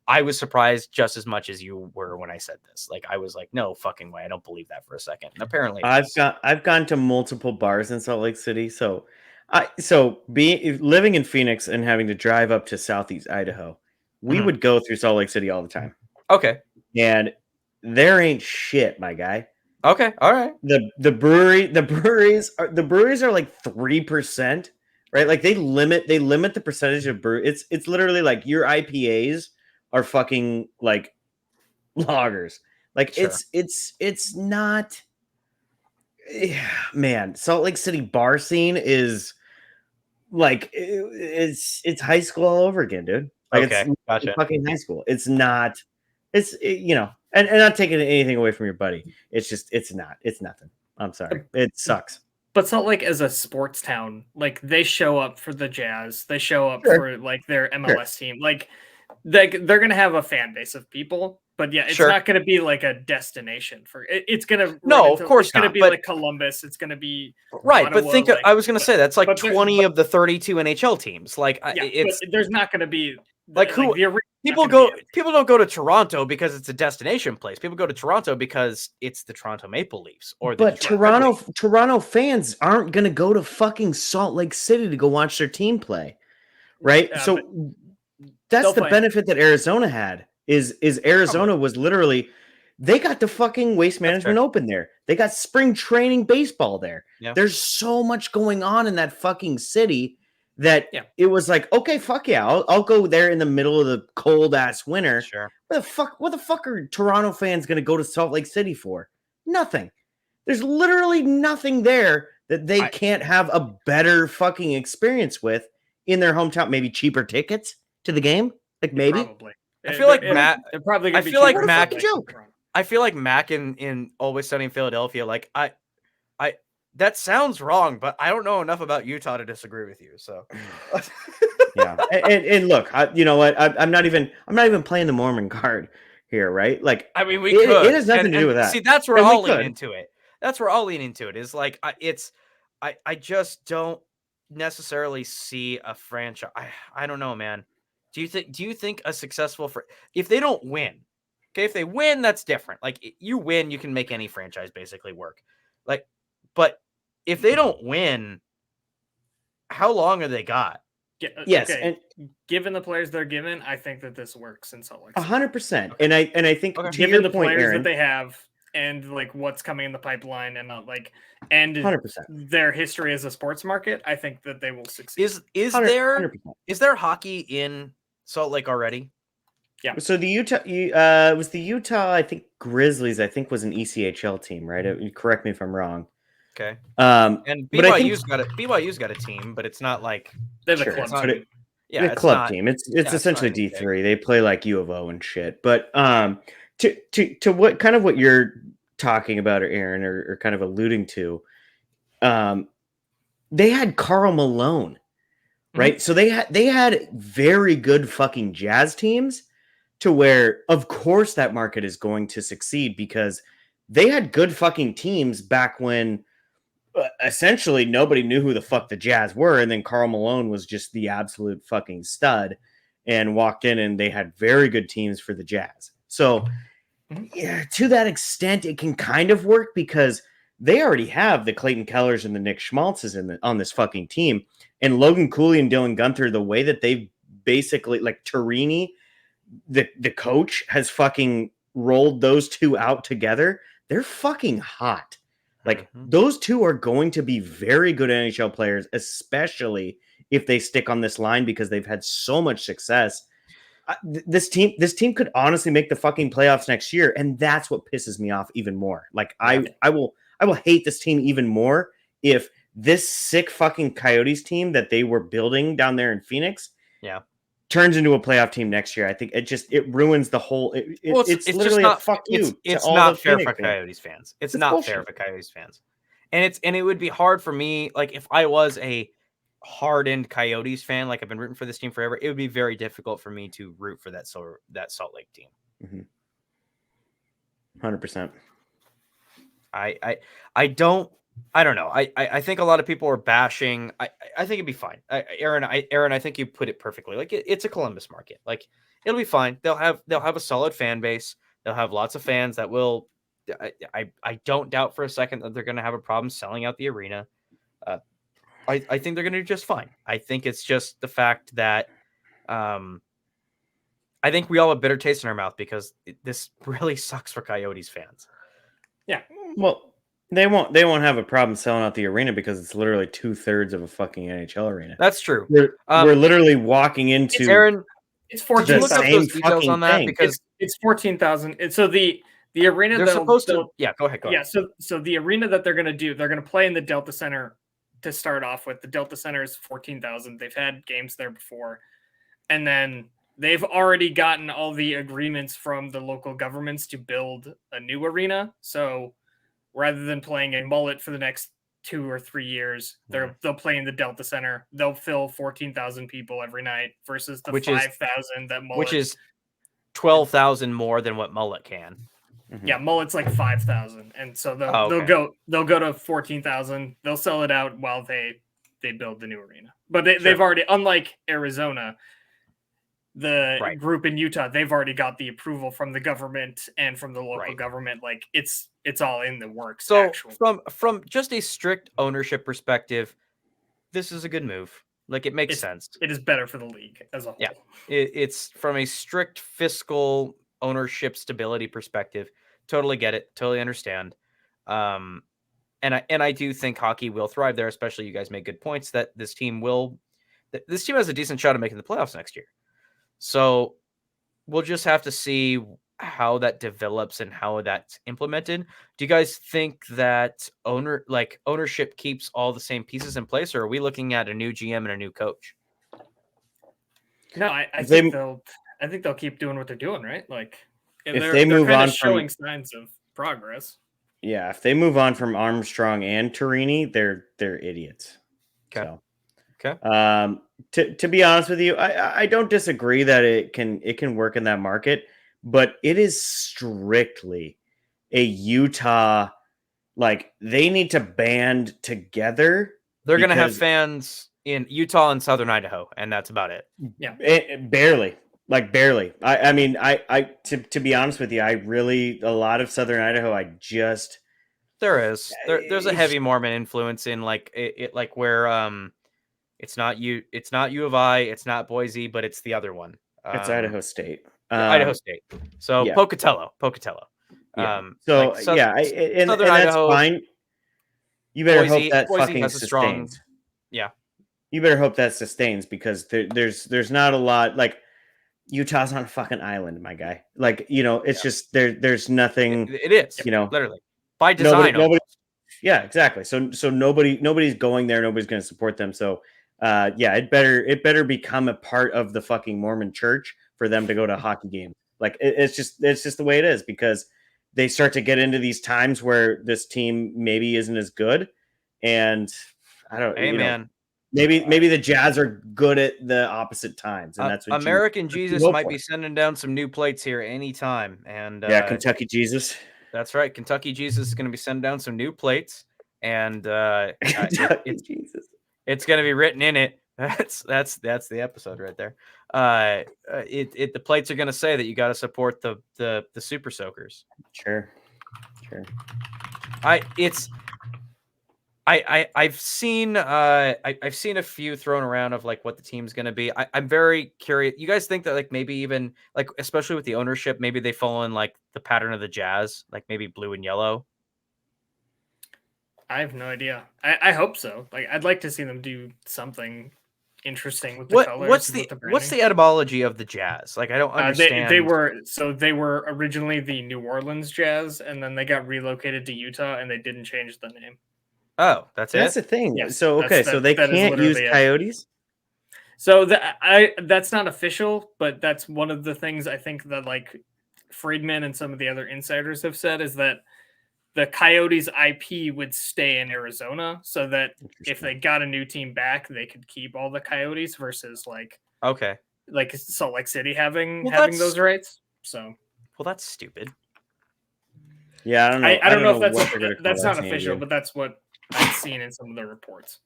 I was surprised just as much as you were when I said this. Like I was like, no fucking way. I don't believe that for a second. And apparently I've gone to multiple bars in Salt Lake City. So living in Phoenix and having to drive up to Southeast Idaho, we would go through Salt Lake City all the time. Okay. And there ain't shit, my guy. Okay, all right. The breweries are like 3%, right? Like they limit the percentage of brew. It's literally like your IPAs are fucking like lagers. Like Sure. it's not. Yeah, man, Salt Lake City bar scene is like it's high school all over again, dude. Like Okay, it's gotcha. fucking high school. It's not. You know, and not taking anything away from your buddy. It's just it's nothing. I'm sorry. It sucks. But Salt Lake as a sports town, like they show up for the Jazz, they show up Sure. for like their MLS team. Like they're gonna have a fan base of people, but yeah, it's not gonna be like a destination for it. It's gonna of course it's gonna not, be but, like Columbus. It's gonna be right. Ottawa, But think like, I was gonna say that's like 20 but, of the 32 NHL teams. Like but there's not gonna be like who people don't go to Toronto because it's a destination place. People go to Toronto because it's the Toronto Maple Leafs or the Toronto fans aren't gonna go to fucking Salt Lake City to go watch their team play, right? So that's the benefit that Arizona had. Is Arizona was literally they got the fucking Waste Management Open there. They got spring training baseball there. Yeah. There's so much going on in that fucking city that it was like, okay, fuck yeah, I'll go there in the middle of the cold ass winter. Sure. What the fuck are Toronto fans gonna go to Salt Lake City for? Nothing. There's literally nothing there that they can't have a better fucking experience with in their hometown. Maybe cheaper tickets to the game. Like maybe. Probably. I feel like Matt. Probably. I feel like Mac. I feel like Mac in Always Sunny in Philadelphia. Like I. That sounds wrong, but I don't know enough about Utah to disagree with you. So. Yeah, and look, you know what? I'm not even playing the Mormon card here, right? Like, I mean, we could. It has nothing to do with that. See, that's where I'll lean into it. That's where I'll lean into it. Is like I just don't necessarily see a franchise. I don't know, man. Do you think a successful if they don't win, okay, if they win, that's different. Like you win, you can make any franchise basically work. Like, but if they don't win, how long have they got? Yes, and given the players they're given, I think that this works in Salt Lake. 100%. And I think given the players that they have and like what's coming in the pipeline and and 100%. Their history as a sports market, I think that they will succeed. Is there hockey in Salt Lake already? Yeah. So the Utah was the Utah, I think Grizzlies, I think was an ECHL team, right? Correct me if I'm wrong. Okay. And BYU's got a team, but it's not like they have a club team. A club team. It's essentially D3. They play like U of O and shit. But to what kind of what you're talking about, Aaron, or kind of alluding to, they had Karl Malone, right? So they had very good fucking Jazz teams to where, of course, that market is going to succeed because they had good fucking teams back when essentially nobody knew who the fuck the Jazz were. And then Karl Malone was just the absolute fucking stud and walked in and they had very good teams for the Jazz. So yeah, to that extent, it can kind of work because they already have the Clayton Kellers and the Nick Schmaltzes on this fucking team. And Logan Cooley and Dylan Gunther, the way that they've basically, like Torini, the coach, has fucking rolled those two out together. They're fucking hot. Like those two are going to be very good NHL players, especially if they stick on this line because they've had so much success. This team could honestly make the fucking playoffs next year, and that's what pisses me off even more. Like I will hate this team even more if this sick fucking Coyotes team that they were building down there in Phoenix, turns into a playoff team next year. I think it ruins the whole. It's literally not, fuck you. It's not fair for Coyotes fans. It's not fair for Coyotes fans, and it would be hard for me. Like if I was a hardened Coyotes fan, like I've been rooting for this team forever, it would be very difficult for me to root for that Salt Lake team. 100%. I don't know. I think a lot of people are bashing. I think it'd be fine. Aaron, I think you put it perfectly. Like it's a Columbus market. Like it'll be fine. They'll have a solid fan base. They'll have lots of fans that will. I don't doubt for a second that they're going to have a problem selling out the arena. I think they're going to do just fine. I think it's just the fact that I think we all have a bitter taste in our mouth because this really sucks for Coyotes fans. Yeah. Well, they won't have a problem selling out the arena because it's literally 2/3 of a fucking NHL arena. That's true. We're literally walking into Aaron. It's Did 14. you look up those details on that? thing. Because it's 14,000. And so the arena they're supposed to. Yeah, go ahead. Yeah, so the arena that they're going to play in the Delta Center to start off with. The Delta Center is 14,000. They've had games there before, and then they've already gotten all the agreements from the local governments to build a new arena. So rather than playing a mullet for the next 2 or 3 years, they'll play in the Delta Center. They'll fill 14,000 people every night versus the 5,000 that mullet, which is 12,000 more than what mullet can. Mm-hmm. Yeah, mullet's like 5,000, and so they'll go to 14,000. They'll sell it out while they build the new arena. But they've already, unlike Arizona, the group in Utah, they've already got the approval from the government and from the local government. Like it's all in the works. So from just a strict ownership perspective, this is a good move. Like it makes sense. It is better for the league as a whole. Yeah, it's from a strict fiscal ownership stability perspective. Totally get it. Totally understand. And I do think hockey will thrive there. Especially you guys make good points that this team has a decent shot at making the playoffs next year. So we'll just have to see how that develops and how that's implemented. Do you guys think that ownership keeps all the same pieces in place, or are we looking at a new GM and a new coach? No, I think they'll keep doing what they're doing, right? Like if they move on showing signs of progress. Yeah, if they move on from Armstrong and Torini, they're idiots. Okay. So. Okay. To be honest with you, I don't disagree that it can work in that market, but it is strictly a Utah, like they need to band together. They're going to have fans in Utah and Southern Idaho, and that's about it. Yeah. Barely. I mean, to be honest with you, a lot of Southern Idaho, there's a heavy Mormon influence in like where, it's not U of I, it's not Boise, but it's the other one. It's Idaho State. Idaho State. So yeah. Pocatello. Yeah. And that's Idaho, fine. You better hope that fucking sustains. Yeah. You better hope that sustains because there's not a lot. Like Utah's on a fucking island, my guy. Like it's just there's nothing. It is. Literally by design. Yeah, exactly. So nobody's going there. Nobody's going to support them. So. It better become a part of the fucking Mormon church for them to go to hockey games. Like it's just the way it is because they start to get into these times where this team maybe isn't as good, and I don't. Hey man, maybe the Jazz are good at the opposite times, and that's what American Jesus might be sending down some new plates here anytime. And Kentucky Jesus. That's right, Kentucky Jesus is going to be sending down some new plates, and Jesus. It's going to be written in it. That's the episode right there. The plates are going to say that you got to support the Super Soakers. Sure. I've seen a few thrown around of like what the team's going to be. I'm very curious. You guys think that like maybe even like especially with the ownership, maybe they follow in like the pattern of the Jazz, like maybe blue and yellow. I have no idea. I hope so. Like, I'd like to see them do something interesting with the colors. What's the etymology of the Jazz? Like, I don't understand. They were originally the New Orleans Jazz, and then they got relocated to Utah, and they didn't change the name. Oh, that's the thing. Yes, so they can't use Coyotes. So that's not official, but that's one of the things I think that like Friedman and some of the other insiders have said is that the Coyotes IP would stay in Arizona so that if they got a new team back, they could keep all the Coyotes versus like Salt Lake City having those rights. So, well, that's stupid. Yeah, I don't know. I don't know if that's not official, but that's what I've seen in some of the reports.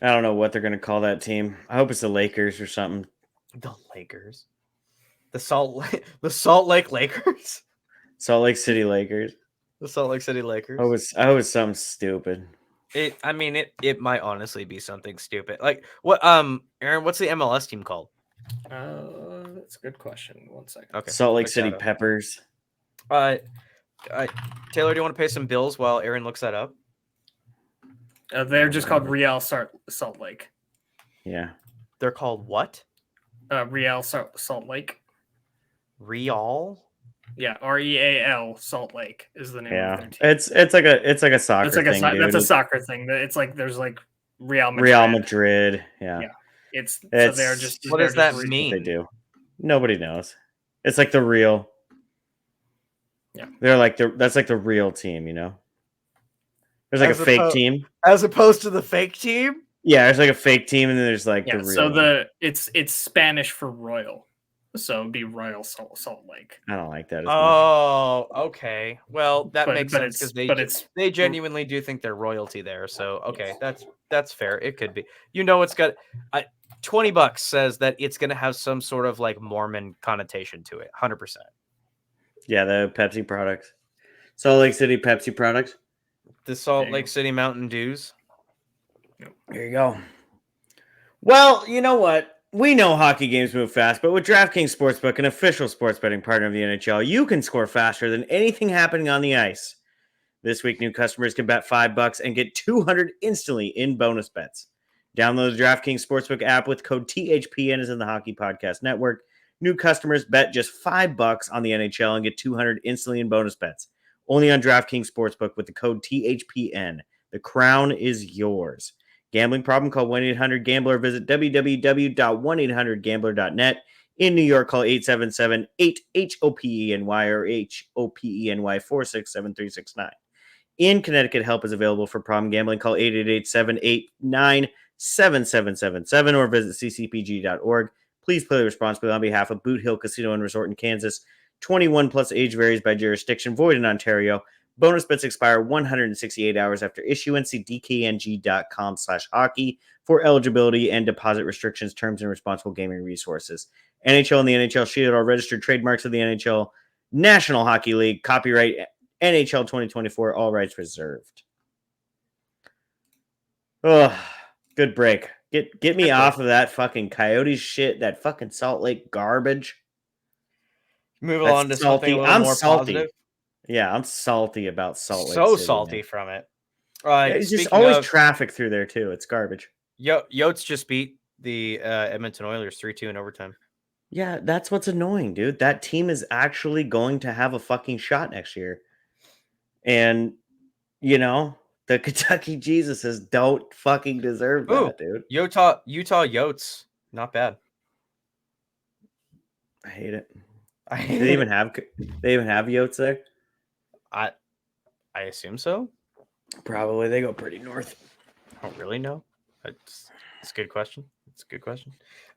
I don't know what they're going to call that team. I hope it's the Lakers or something. The Lakers, the Salt Lake Lakers. Salt Lake City Lakers. The Salt Lake City Lakers. I was something stupid. It might honestly be something stupid. Like what? Aaron, what's the MLS team called? That's a good question. 1 second. Okay. Salt Lake City Peppers. Taylor, do you want to pay some bills while Aaron looks that up? They're just called Real Salt Lake. Yeah. They're called what? Real Salt Lake. Real? Yeah, REAL Salt Lake is the name of their team. It's like a soccer thing. That's a soccer thing. It's like there's like Real Madrid. Yeah. It's so they're just. What does that mean? What they do. Nobody knows. It's like the real. Yeah. They're like that's like the real team, you know. There's like a fake team. As opposed to the fake team? Yeah, there's like a fake team, and then there's like the real. So it's Spanish for royal. So it'd be Royal Salt Lake. I don't like that as much. Okay. Well, that makes sense because they genuinely do think they're royalty there. So okay, that's fair. It could be. You know, it's got $20 says that it's going to have some sort of like Mormon connotation to it. 100%. Yeah, the Pepsi products, Salt Lake City Pepsi products, the Salt Lake City Mountain Dews. There you go. Well, you know what? We know hockey games move fast, but with DraftKings Sportsbook, an official sports betting partner of the NHL, you can score faster than anything happening on the ice. This week, new customers can bet $5 and get $200 instantly in bonus bets. Download the DraftKings Sportsbook app with code THPN is in the Hockey Podcast Network. New customers bet just $5 on the NHL and get $200 instantly in bonus bets. Only on DraftKings Sportsbook with the code THPN. The crown is yours. Gambling problem? Call 1-800-GAMBLER. Visit www.1800gambler.net. In New York, call 877-8-HOPENY or HOPENY 467-369. In Connecticut, help is available for problem gambling. Call 888-789-7777 or visit ccpg.org. Please play responsibly on behalf of Boot Hill Casino and Resort in Kansas. 21 plus age varies by jurisdiction. Void in Ontario. Bonus bets expire 168 hours after issuance. See dkng.com/hockey for eligibility and deposit restrictions, terms, and responsible gaming resources. NHL and the NHL Shield are registered trademarks of the NHL National Hockey League. Copyright NHL 2024. All rights reserved. Oh, good break. Get me off of that fucking Coyotes shit. That fucking Salt Lake garbage. Move on to something a little more positive. Yeah, I'm salty about Salt Lake So City, salty man. From it. It's just always traffic through there, too. It's garbage. Yotes just beat the Edmonton Oilers 3-2 in overtime. Yeah, that's what's annoying, dude. That team is actually going to have a fucking shot next year. And, you know, the Kentucky Jesuses don't fucking deserve that, dude. Utah Yotes. Not bad. I hate it. They even have Yotes there? I assume so. Probably. They go pretty north. I don't really know. It's a good question.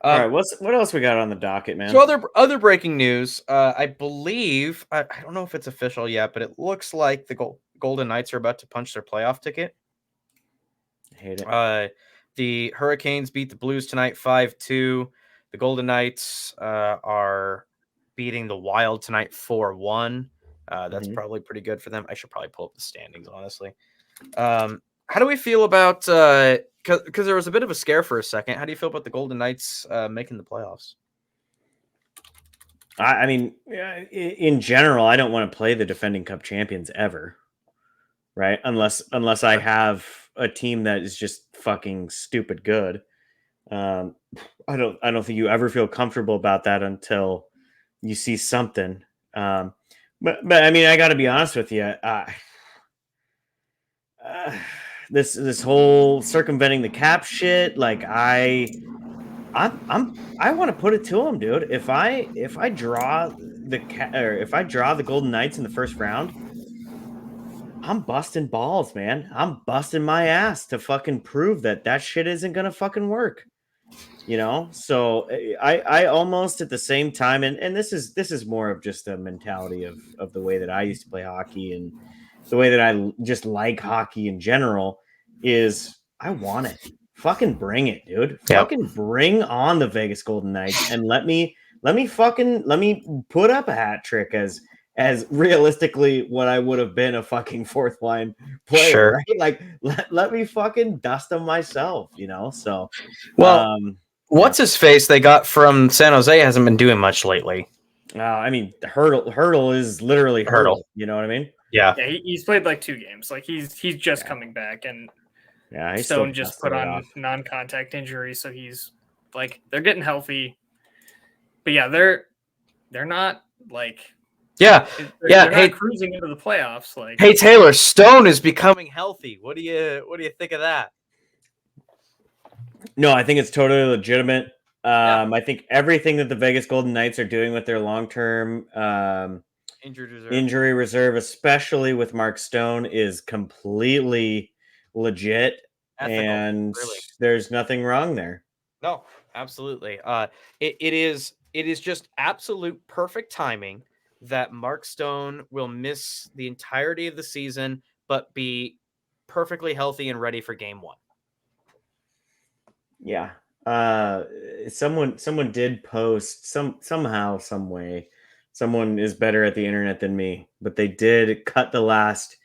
All right, what else we got on the docket, man? So other breaking news. I believe I don't know if it's official yet, but it looks like the Golden Knights are about to punch their playoff ticket. I hate it. The Hurricanes beat the Blues tonight 5-2. The Golden Knights are beating the Wild tonight 4-1. That's probably pretty good for them. I should probably pull up the standings, honestly. How do we feel about because there was a bit of a scare for a second. How do you feel about the Golden Knights making the playoffs? I mean, in general, I don't want to play the defending Cup champions ever, right? Unless I have a team that is just fucking stupid good. I don't think you ever feel comfortable about that until you see something. But I mean, I got to be honest with you. This whole circumventing the cap shit, like I want to put it to them, dude. If I draw the Golden Knights in the first round, I'm busting balls, man. I'm busting my ass to fucking prove that shit isn't gonna fucking work. You know, so I almost at the same time, and this is more of just a mentality of the way that I used to play hockey and the way that I just like hockey in general is I want it. Fucking bring it, dude. Yep. Fucking bring on the Vegas Golden Knights and let me put up a hat trick as realistically what I would have been a fucking fourth line player. Sure. Right? Like let me fucking dust them myself, you know? So what's his face they got from San Jose hasn't been doing much lately. I mean, Hurdle is literally Hurdle. You know what I mean? Yeah. He's played like 2 games. Like he's just coming back, and Stone just put on non-contact injury, so he's like they're getting healthy. But yeah, they're not like they're not cruising into the playoffs. Like, hey Taylor, Stone is becoming healthy. What do you think of that? No, I think it's totally legitimate. I think everything that the Vegas Golden Knights are doing with their long-term injury reserve, especially with Mark Stone, is completely legit. Ethical, and really. There's nothing wrong there. No, absolutely. It is just absolute perfect timing that Mark Stone will miss the entirety of the season, but be perfectly healthy and ready for game 1. Yeah. Someone did post somehow, some way. Someone is better at the internet than me, but they did cut the last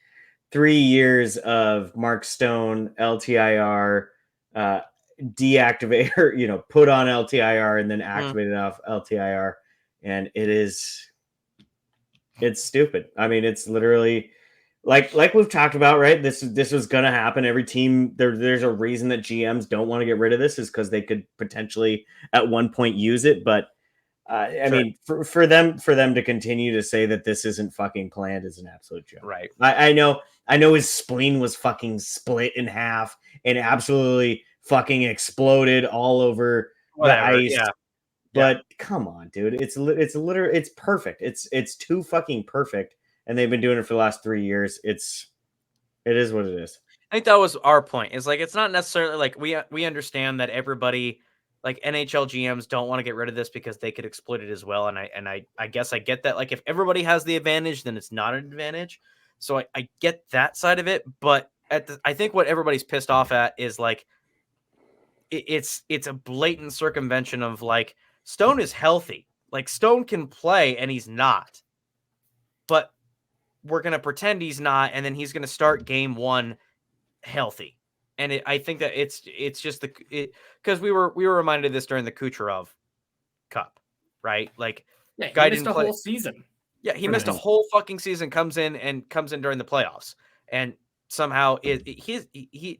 3 years of Mark Stone LTIR, deactivate or, put on LTIR and then activate it off LTIR. And it's stupid. I mean, it's literally like we've talked about, right? This was gonna happen. Every team there's a reason that GMs don't want to get rid of this, is because they could potentially at one point use it. But I mean, for them to continue to say that this isn't fucking planned is an absolute joke. Right. I know his spleen was fucking split in half and absolutely fucking exploded all over the ice. Yeah. But come on, dude. It's literally, it's perfect. It's too fucking perfect. And they've been doing it for the last 3 years. It is what it is. I think that was our point. Is like, it's not necessarily like we understand that everybody, like NHL GMs, don't want to get rid of this because they could exploit it as well. And I guess I get that. Like, if everybody has the advantage, then it's not an advantage. So I get that side of it. But I think what everybody's pissed off at is like, it's a blatant circumvention of like, Stone is healthy. Like, Stone can play and he's not. But we're going to pretend he's not, and then he's going to start game 1 healthy. And I think that it's just because we were reminded of this during the Kucherov Cup, right? Like, guy missed a whole season. Yeah, he missed a whole fucking season. Comes in during the playoffs, and somehow the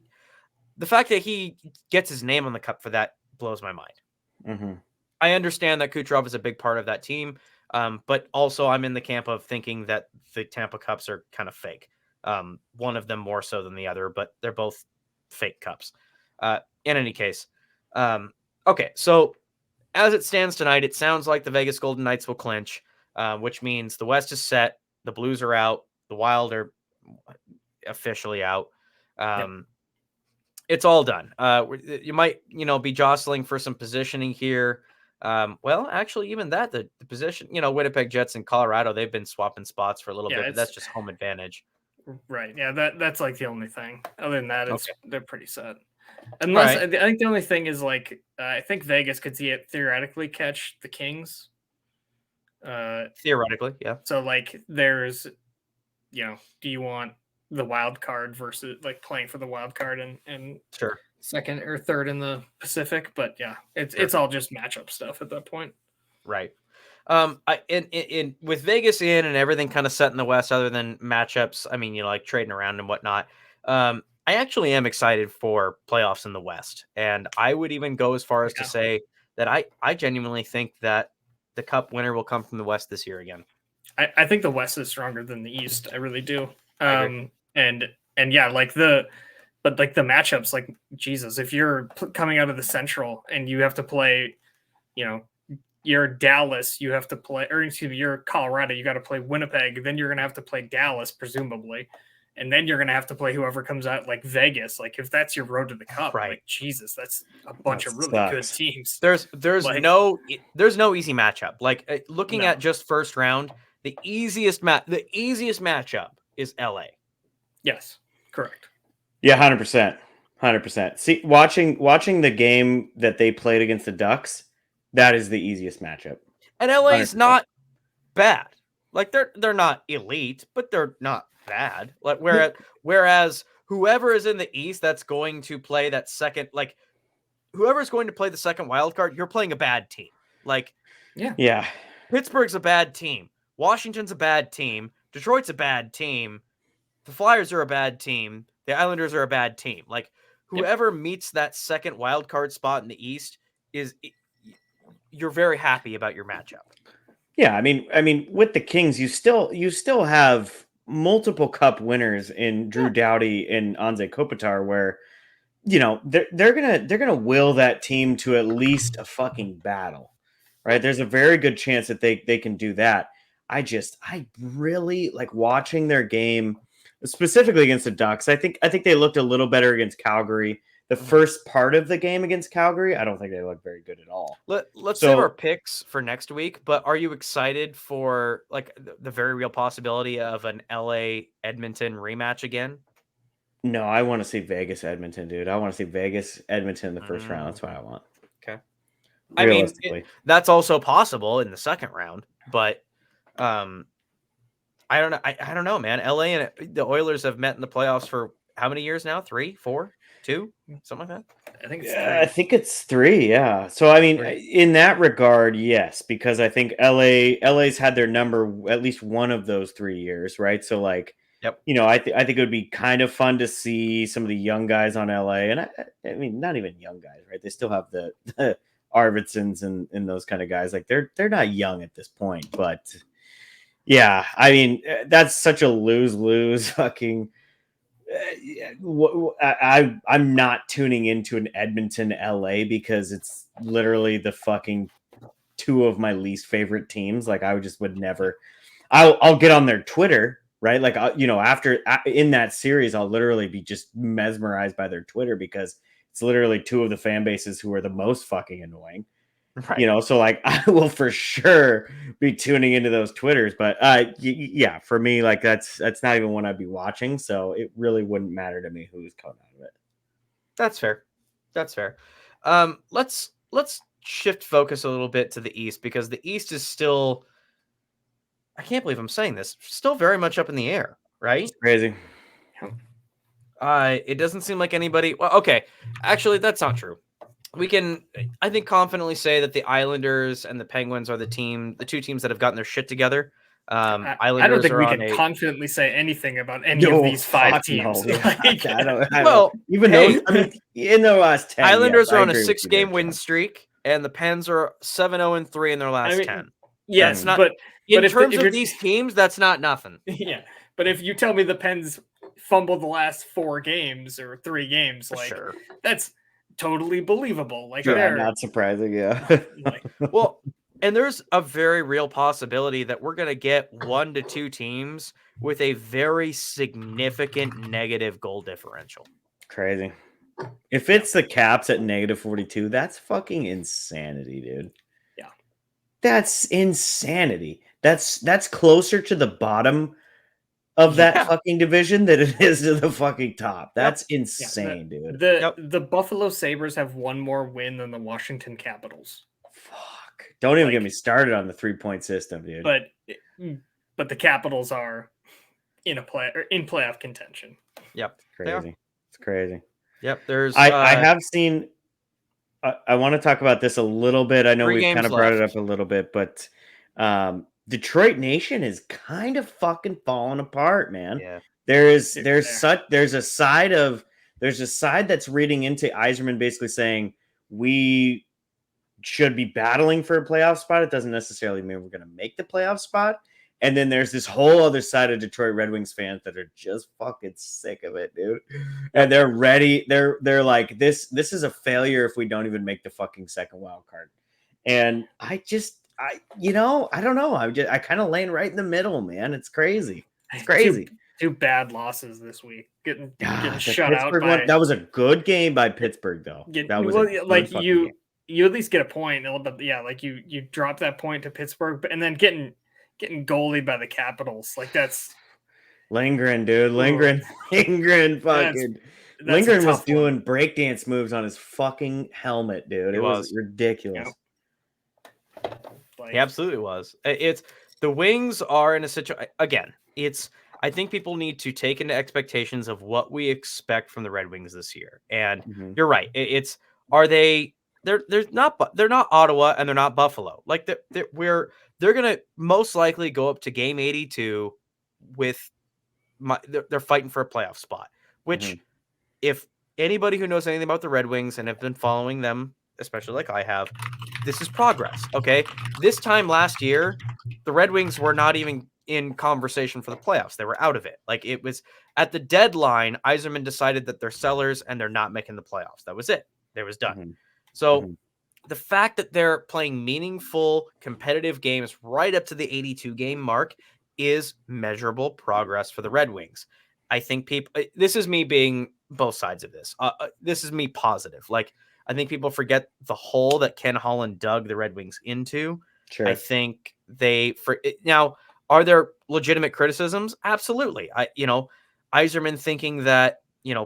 fact that he gets his name on the cup for that blows my mind. Mm-hmm. I understand that Kucherov is a big part of that team, but also I'm in the camp of thinking that the Tampa Cups are kind of fake. One of them more so than the other, but they're both fake cups. In any case, okay, so as it stands tonight, it sounds like the Vegas Golden Knights will clinch, which means the West is set, the Blues are out, the Wild are officially out. It's all done. You might, be jostling for some positioning here. Well, actually, even that, the position, Winnipeg Jets and Colorado, they've been swapping spots for a little bit, but that's just home advantage. Right. Yeah, that's like the only thing. Other than that, they're pretty set. Unless I think the only thing is like I think Vegas could theoretically catch the Kings. Theoretically, yeah. So like there's, do you want the wild card versus like playing for the wild card and sure second or third in the Pacific? But yeah, it's all just matchup stuff at that point. Right. With Vegas in and everything kind of set in the West, other than matchups, I mean, like trading around and whatnot. I actually am excited for playoffs in the West, and I would even go as far as to say that I genuinely think that the Cup winner will come from the West this year again. I think the West is stronger than the East. I really do. And yeah, but the matchups, like Jesus, if you're coming out of the Central and you have to play, you're Dallas, you have to play, or excuse me, you're Colorado, you got to play Winnipeg, then you're going to have to play Dallas, presumably. And then you're going to have to play whoever comes out, like Vegas. Like, if that's your road to the Cup, like, Jesus, that's a bunch of really good teams. There's no easy matchup. Like, looking at just first round, the easiest matchup is LA. Yes, correct. Yeah, 100%. See, watching the game that they played against the Ducks, that is the easiest matchup. And LA is not bad. Like, they're not elite, but they're not bad. Like, whereas whoever is in the East that's going to play that second, like whoever's going to play the second wild card, you're playing a bad team. Like, yeah. Pittsburgh's a bad team. Washington's a bad team. Detroit's a bad team. The Flyers are a bad team. The Islanders are a bad team. Like whoever meets that second wild card spot in the East you're very happy about your matchup. Yeah, I mean, with the Kings, you still have multiple cup winners in Drew Doughty and Anze Kopitar, where they're gonna will that team to at least a fucking battle, right? There's a very good chance that they can do that. I really like watching their game, specifically against the Ducks. I think they looked a little better against Calgary. The first part of the game against Calgary, I don't think they looked very good at all. Let's save our picks for next week, but are you excited for like the very real possibility of an LA Edmonton rematch again? No, I want to see Vegas Edmonton, dude. I want to see Vegas Edmonton in the first round. That's what I want. Okay. I mean, that's also possible in the second round, but I don't know. I don't know, man. LA and the Oilers have met in the playoffs for how many years now? 3, 4, 2, something like that. I think it's 3. I think it's 3. Yeah. So I mean, in that regard, yes, because I think LA's had their number at least one of those 3 years, right? So like, yep. I think it would be kind of fun to see some of the young guys on LA, and I mean, not even young guys, right? They still have the Arvidssons and those kind of guys. Like they're not young at this point, but yeah, I mean, that's such a lose fucking. I'm not tuning into an Edmonton LA because it's literally the fucking 2 of my least favorite teams. Like I would never. I'll get on their Twitter, right? Like after in that series, I'll literally be just mesmerized by their Twitter because it's literally 2 of the fan bases who are the most fucking annoying. Right. So like I will for sure be tuning into those Twitters, but yeah, for me, like that's not even one I'd be watching. So it really wouldn't matter to me who's coming out of it. That's fair. Let's shift focus a little bit to the East because the East is still, I can't believe I'm saying this, still very much up in the air, right? It's crazy. It doesn't seem like anybody. Well, okay, actually, that's not true. We can, I think, confidently say that the Islanders and the Penguins are the 2 teams that have gotten their shit together. Islanders I don't think we can confidently say anything about any of these 5 teams. No. Well, even though I mean, in the last 10, Islanders are on a 6-game win streak, and the Pens are 7-0-3 in their last 10. Yes, not, but in terms of these teams, that's not nothing. Yeah, but if you tell me the Pens fumbled the last 4 games or 3 games, like that's totally believable. Like they're not surprising. Yeah. Well, and there's a very real possibility that we're going to get 1 to 2 teams with a very significant negative goal differential. Crazy. If it's the Caps at -42, that's fucking insanity, dude. Yeah. That's insanity. That's closer to the bottom of that fucking division than it is to the fucking top. That's insane, dude. The Buffalo Sabres have 1 more win than the Washington Capitals. Fuck. Don't even get me started on the 3-point system, dude. But the Capitals are in playoff contention. Yep. Crazy. It's crazy. Yep. There's I have seen I want to talk about this a little bit. I know we've kind of brought it up a little bit, but Detroit Nation is kind of fucking falling apart, man. Yeah. There's a side that's reading into Yzerman basically saying we should be battling for a playoff spot. It doesn't necessarily mean we're going to make the playoff spot. And then there's this whole other side of Detroit Red Wings fans that are just fucking sick of it, dude. And they're ready. They're like, this is a failure if we don't even make the fucking second wild card. And I don't know. I kind of laying right in the middle, man. It's crazy. It's crazy. Two bad losses this week. Getting shut out. That was a good game by Pittsburgh, though. You at least get a point. But yeah, like you drop that point to Pittsburgh, and then getting goalied by the Capitals. Like that's Lindgren, dude. Lindgren fucking. Lindgren was doing breakdance moves on his fucking helmet, dude. It was ridiculous. Yep. He absolutely was. It's the Wings are in a situation again. I think people need to take into expectations of what we expect from the Red Wings this year. And you're right. Are they they're not Ottawa and they're not Buffalo. Like they're gonna most likely go up to game 82 with they're fighting for a playoff spot. Which, if anybody who knows anything about the Red Wings and have been following them, especially like I have, this is progress. Okay, this time last year, the Red Wings were not even in conversation for the playoffs. They were out of it. Like, it was at the deadline, Yzerman decided that they're sellers and they're not making the playoffs. That was it. It was done. So the fact that they're playing meaningful competitive games right up to the 82 game mark is measurable progress for the Red Wings. I think people, this is me being both sides of this. This is me positive. Like, I think people forget the hole that Ken Holland dug the Red Wings into. Sure. I think now, are there legitimate criticisms? Absolutely. Yzerman thinking that,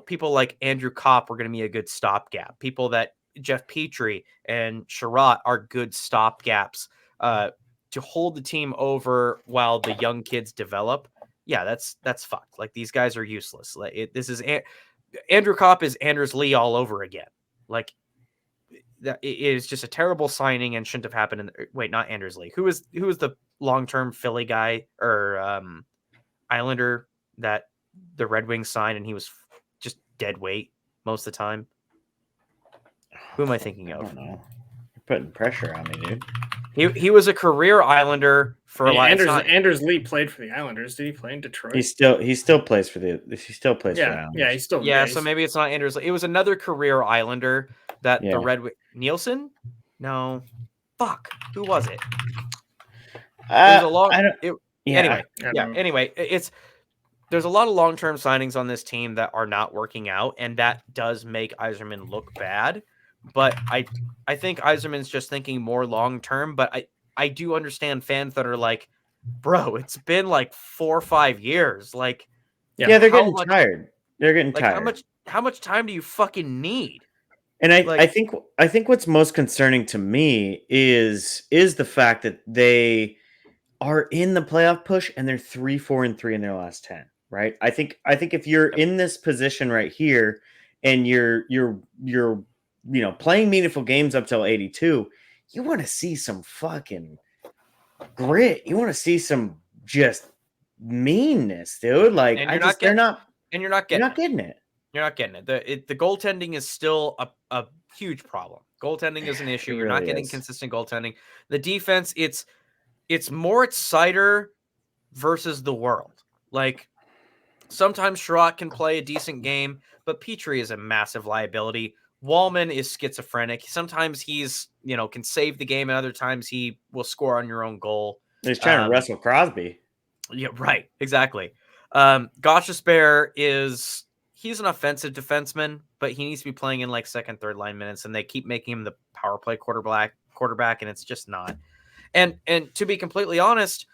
people like Andrew Kopp were going to be a good stopgap. People that Jeff Petrie and Sherratt are good stopgaps to hold the team over while the young kids develop. Yeah, that's fucked. Like, these guys are useless. Like, this is Andrew Kopp is Anders Lee all over again. Like, that it is just a terrible signing and shouldn't have happened. Wait, not Anders Lee. Who is the long-term Philly guy or Islander that the Red Wings signed and he was just dead weight most of the time? Who am I thinking of? I don't know. You're putting pressure on me, dude. He was a career Islander for a while. Anders Lee played for the Islanders. Did he play in Detroit? He still plays for the for Islanders. Yeah, he's still so maybe it's not Anders Lee. It was another career Islander that the Red Wings. Nielsen? No. Fuck. Who was it? It was a long. Anyway, there's a lot of long-term signings on this team that are not working out, and that does make Yzerman look bad. But I think Yzerman's just thinking more long-term. But I do understand fans that are like, bro, it's been like 4 or 5 years. Like, they're getting tired. They're getting tired. How much time do you fucking need? And I think what's most concerning to me is the fact that they are in the playoff push and they're 3-4-3 in their last 10. Right? I think if you're in this position right here and you're playing meaningful games up till 82, you want to see some fucking grit. You want to see some just meanness, dude. Like, you're not getting it. You're not getting it. The goaltending is still a huge problem. Goaltending is an issue. You're not getting consistent goaltending. The defense, it's Moritz Seider versus the world. Like, sometimes Sherratt can play a decent game, but Petrie is a massive liability. Wallman is schizophrenic. Sometimes he's, can save the game, and other times he will score on your own goal. He's trying to wrestle Crosby. Yeah, right. Exactly. Gostisbehere he's an offensive defenseman, but he needs to be playing in like second, third line minutes, and they keep making him the power play quarterback, and it's just not. And to be completely honest,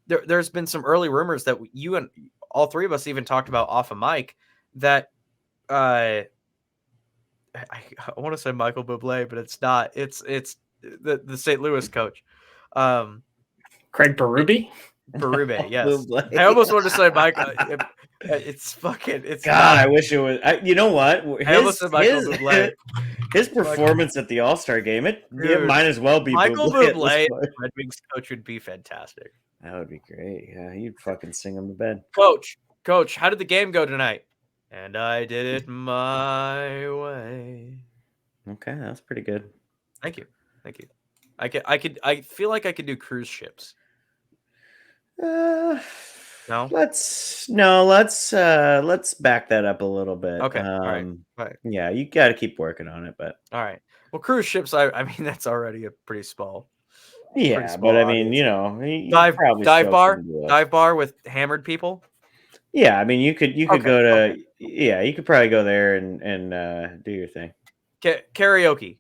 there's been some early rumors that you and all three of us even talked about off of mic that I want to say Michael Bublé, but it's not. It's the St. Louis coach, Craig Berube. Berube, yes. I almost wanted to say Michael. It's fucking. It's God. I wish it was. You know what? I almost said Michael Bublé. His performance at the All-Star game, it might as well be Michael Bublé. Red Wings coach would be fantastic. That would be great. Yeah, you'd fucking sing him to bed. Coach, how did the game go tonight? And I did it my way. Okay, that's pretty good. Thank you. I feel like I could do cruise ships. No. Let's back that up a little bit. Okay. All right. Yeah, you got to keep working on it, but all right. Well, cruise ships, I mean, that's already a pretty small. Yeah, but I mean, dive bar with hammered people. Yeah, I mean, you could go to you could probably go there and do your thing. Karaoke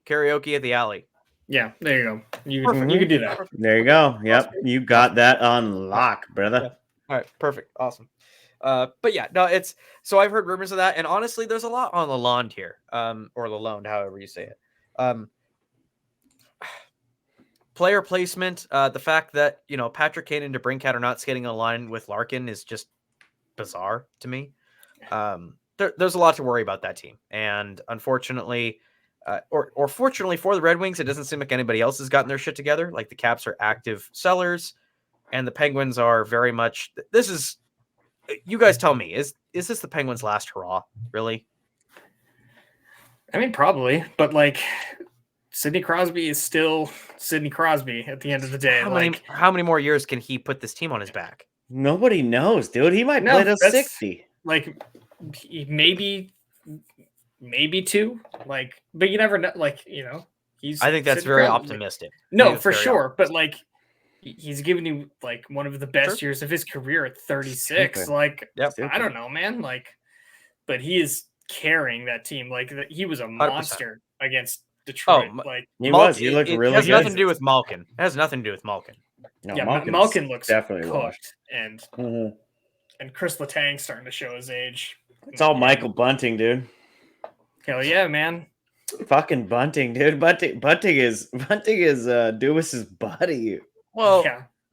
at the alley. Yeah, there you go. You can do that. There you go. Yep, you got that on lock, brother. Yeah. All right, perfect, awesome. But yeah, no, it's so I've heard rumors of that, and honestly, there's a lot on Lalonde here, or Lalonde, however you say it. Player placement, the fact that Patrick Kane and DeBrincat are not skating a line with Larkin is just bizarre to me. There's a lot to worry about that team, and unfortunately, or fortunately for the Red Wings, it doesn't seem like anybody else has gotten their shit together. Like the Caps are active sellers, and the Penguins are very much. This is, you guys tell me, is this the Penguins' last hurrah? Really? I mean, probably, but like Sidney Crosby is still Sidney Crosby at the end of the day. How many more years can he put this team on his back? Nobody knows, dude. He might play to 60. Like maybe 2. Like, but you never know. Like, he's. I think that's very optimistic. No, for sure. But like, he's giving you like one of the best years of his career at 36. Stupid. Like, I don't know, man. Like, but he is carrying that team. Like, he was a monster 100%. Against Detroit. Like he was. He looked really good. It has nothing to do with Malkin. It has nothing to do with Malkin. No, yeah, Malkin looks definitely cooked, and Chris Letang's starting to show his age. It's all Michael Bunting, dude. Hell yeah, man! Fucking Bunting, dude. Bunting is Dubas's buddy. Well,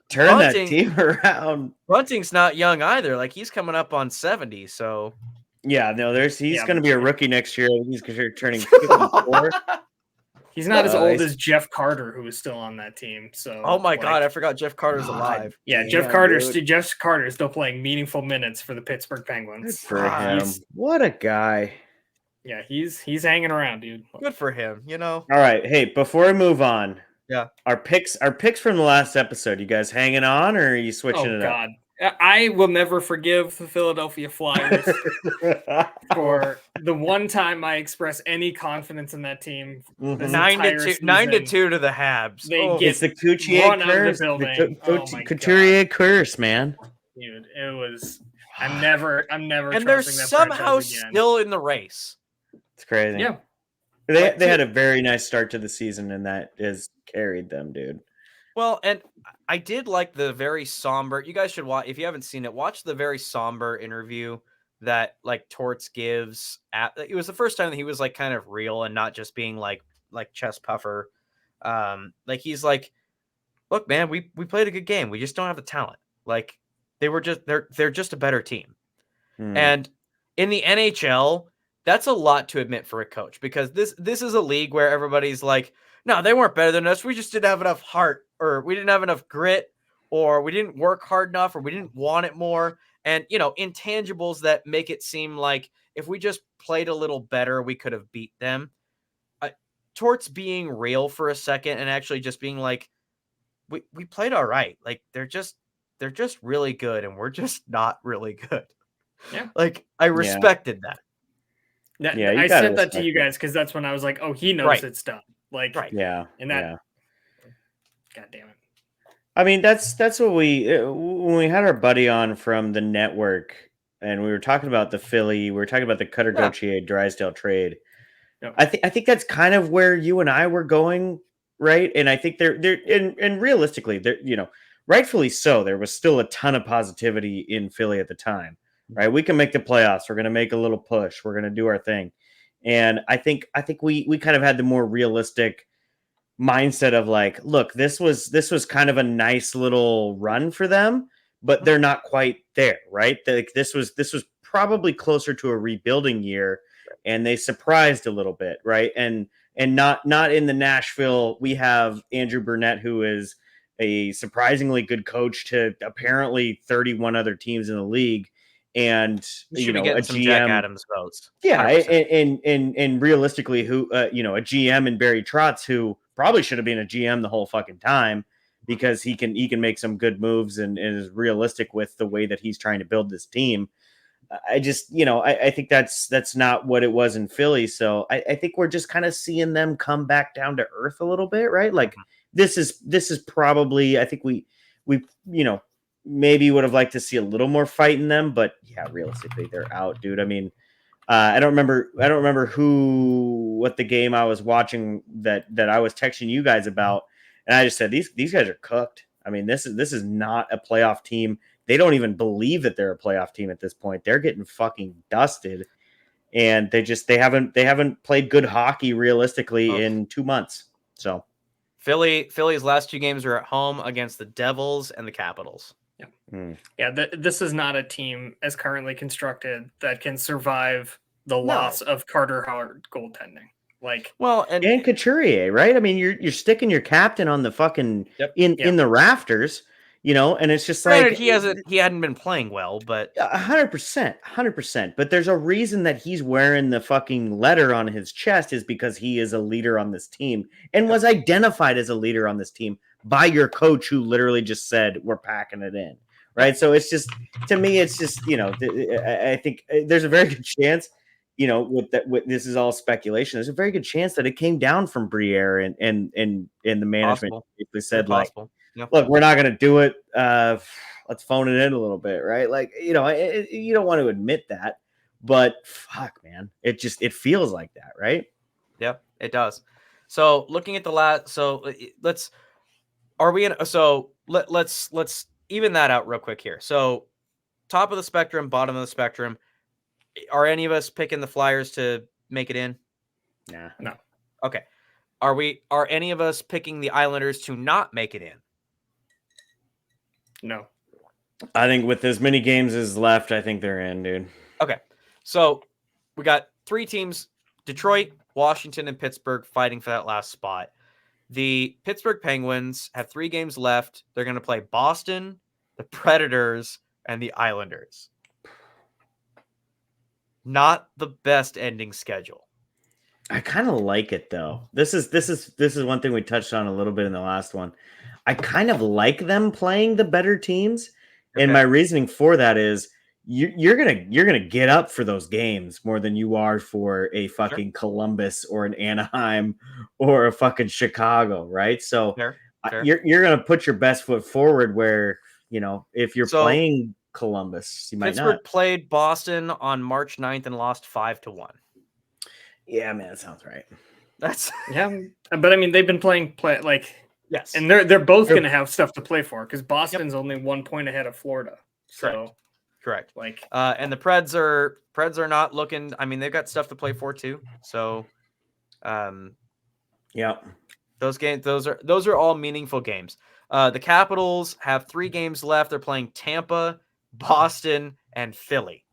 turn that team around. Bunting's not young either. Like he's coming up on 70, so. Yeah, no, he's going to be a rookie next year. He's turning 54. He's not as old as Jeff Carter, who is still on that team. So, oh my god, I forgot Jeff Carter's alive. Yeah, Jeff Carter is still playing meaningful minutes for the Pittsburgh Penguins. Good for him. What a guy. Yeah, he's hanging around, dude. Good for him. All right, hey, before we move on, yeah, our picks from the last episode. You guys hanging on, or are you switching it up? God. I will never forgive the Philadelphia Flyers for the one time I express any confidence in that team. 9-2 to the Habs. It's the Couturier curse. The Couturier curse, man. Dude, it was. I'm never. And they're somehow still in the race. It's crazy. Yeah, they had a very nice start to the season, and that has carried them, dude. Well, and I did like the very somber. You guys should watch, if you haven't seen it, watch the very somber interview that like Torts gives. It was the first time that he was like kind of real and not just being like chest puffer. Like he's like, look, man, we played a good game. We just don't have the talent. Like they're just a better team. And in the NHL, that's a lot to admit for a coach, because this is a league where everybody's like, no, they weren't better than us. We just didn't have enough heart, or we didn't have enough grit, or we didn't work hard enough, or we didn't want it more. And, intangibles that make it seem like if we just played a little better, we could have beat them. Torts being real for a second and actually just being like, we played all right. Like they're just really good, and we're just not really good. Yeah. Like I respected that. Yeah, I said that to you guys because that's when I was like, oh, he knows it's done. Like, yeah, and that, God damn it. I mean, that's what when we had our buddy on from the network, and we were talking about we were talking about the Cutter Gauthier Drysdale trade. Yeah. I think that's kind of where you and I were going, right? And I think and realistically, rightfully so, there was still a ton of positivity in Philly at the time, right? We can make the playoffs. We're going to make a little push. We're going to do our thing. And I think we kind of had the more realistic mindset of like, look, this was kind of a nice little run for them, but they're not quite there, right? Like this was probably closer to a rebuilding year, and they surprised a little bit, right? And not in the Nashville. We have Andrew Burnett, who is a surprisingly good coach to apparently 31 other teams in the league. And a GM, Jack Adams votes. Yeah, and realistically, who a GM in Barry Trotz, who probably should have been a GM the whole fucking time, because he can make some good moves and is realistic with the way that he's trying to build this team. I just I think that's not what it was in Philly. So I think we're just kind of seeing them come back down to earth a little bit, right? Like this is probably, I think we maybe would have liked to see a little more fight in them, but yeah, realistically, they're out, dude. I mean, I don't remember what the game I was watching that I was texting you guys about, and I just said these guys are cooked. I mean, this is not a playoff team. They don't even believe that they're a playoff team at this point. They're getting fucking dusted, and they haven't played good hockey realistically in 2 months. So, Philly's last 2 games are at home against the Devils and the Capitals. Yeah. This is not a team as currently constructed that can survive the loss of Carter Howard goaltending. Like, and Couturier, right? I mean, you're sticking your captain on the fucking in the rafters, and it's just Granted, like he hadn't been playing well, but 100%. But there's a reason that he's wearing the fucking letter on his chest is because he is a leader on this team and was identified as a leader on this team by your coach, who literally just said, "We're packing it in." Right. So it's just, to me, it's just, I think there's a very good chance, this is all speculation. There's a very good chance that it came down from Briere and the management basically said, like, look, we're not going to do it. Let's phone it in a little bit. Right. Like, you don't want to admit that, but fuck, man, it feels like that. Right. Yeah, it does. So looking at the let's even that out real quick here. So top of the spectrum, bottom of the spectrum. Are any of us picking the Flyers to make it in? Nah. No. Okay. Are any of us picking the Islanders to not make it in? No. I think with as many games as left, I think they're in, dude. Okay. So we got 3 teams, Detroit, Washington, and Pittsburgh, fighting for that last spot. The Pittsburgh Penguins have 3 games left. They're going to play Boston, the Predators, and the Islanders. Not the best ending schedule. I kind of like it, though. This is one thing we touched on a little bit in the last one. I kind of like them playing the better teams, and my reasoning for that is you're gonna get up for those games more than you are for a fucking Columbus or an Anaheim or a fucking Chicago, right? So Fair. you're gonna put your best foot forward. Where if you're playing Columbus, you might Pittsburgh not. played Boston on March 9th and lost 5-1. Yeah, man, that sounds right. That's but I mean, they've been playing yes, and they're both going to have stuff to play for because Boston's only 1 point ahead of Florida. So correct. Like, and the Preds are not looking. I mean, they've got stuff to play for too. So, those games, those are all meaningful games. The Capitals have 3 games left. They're playing Tampa, Boston, and Philly.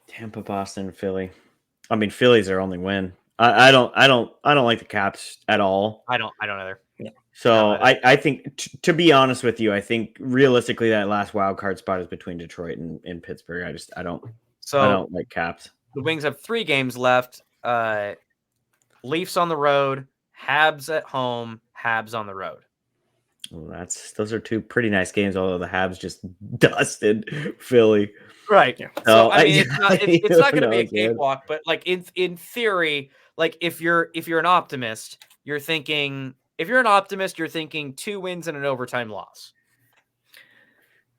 Tampa, Boston, Philly. I mean, Philly's their only win. I don't like the Caps at all. I don't either. Yeah. So I think, to be honest with you, I think realistically that last wild card spot is between Detroit and Pittsburgh. I don't like Caps. The Wings have 3 games left. Leafs on the road, Habs at home, Habs on the road. Well, those are 2 pretty nice games, although the Habs just dusted Philly. Right. Yeah. So I mean, it's not going to be a cakewalk, but like in theory, like if you're an optimist, you're thinking 2 wins and an overtime loss.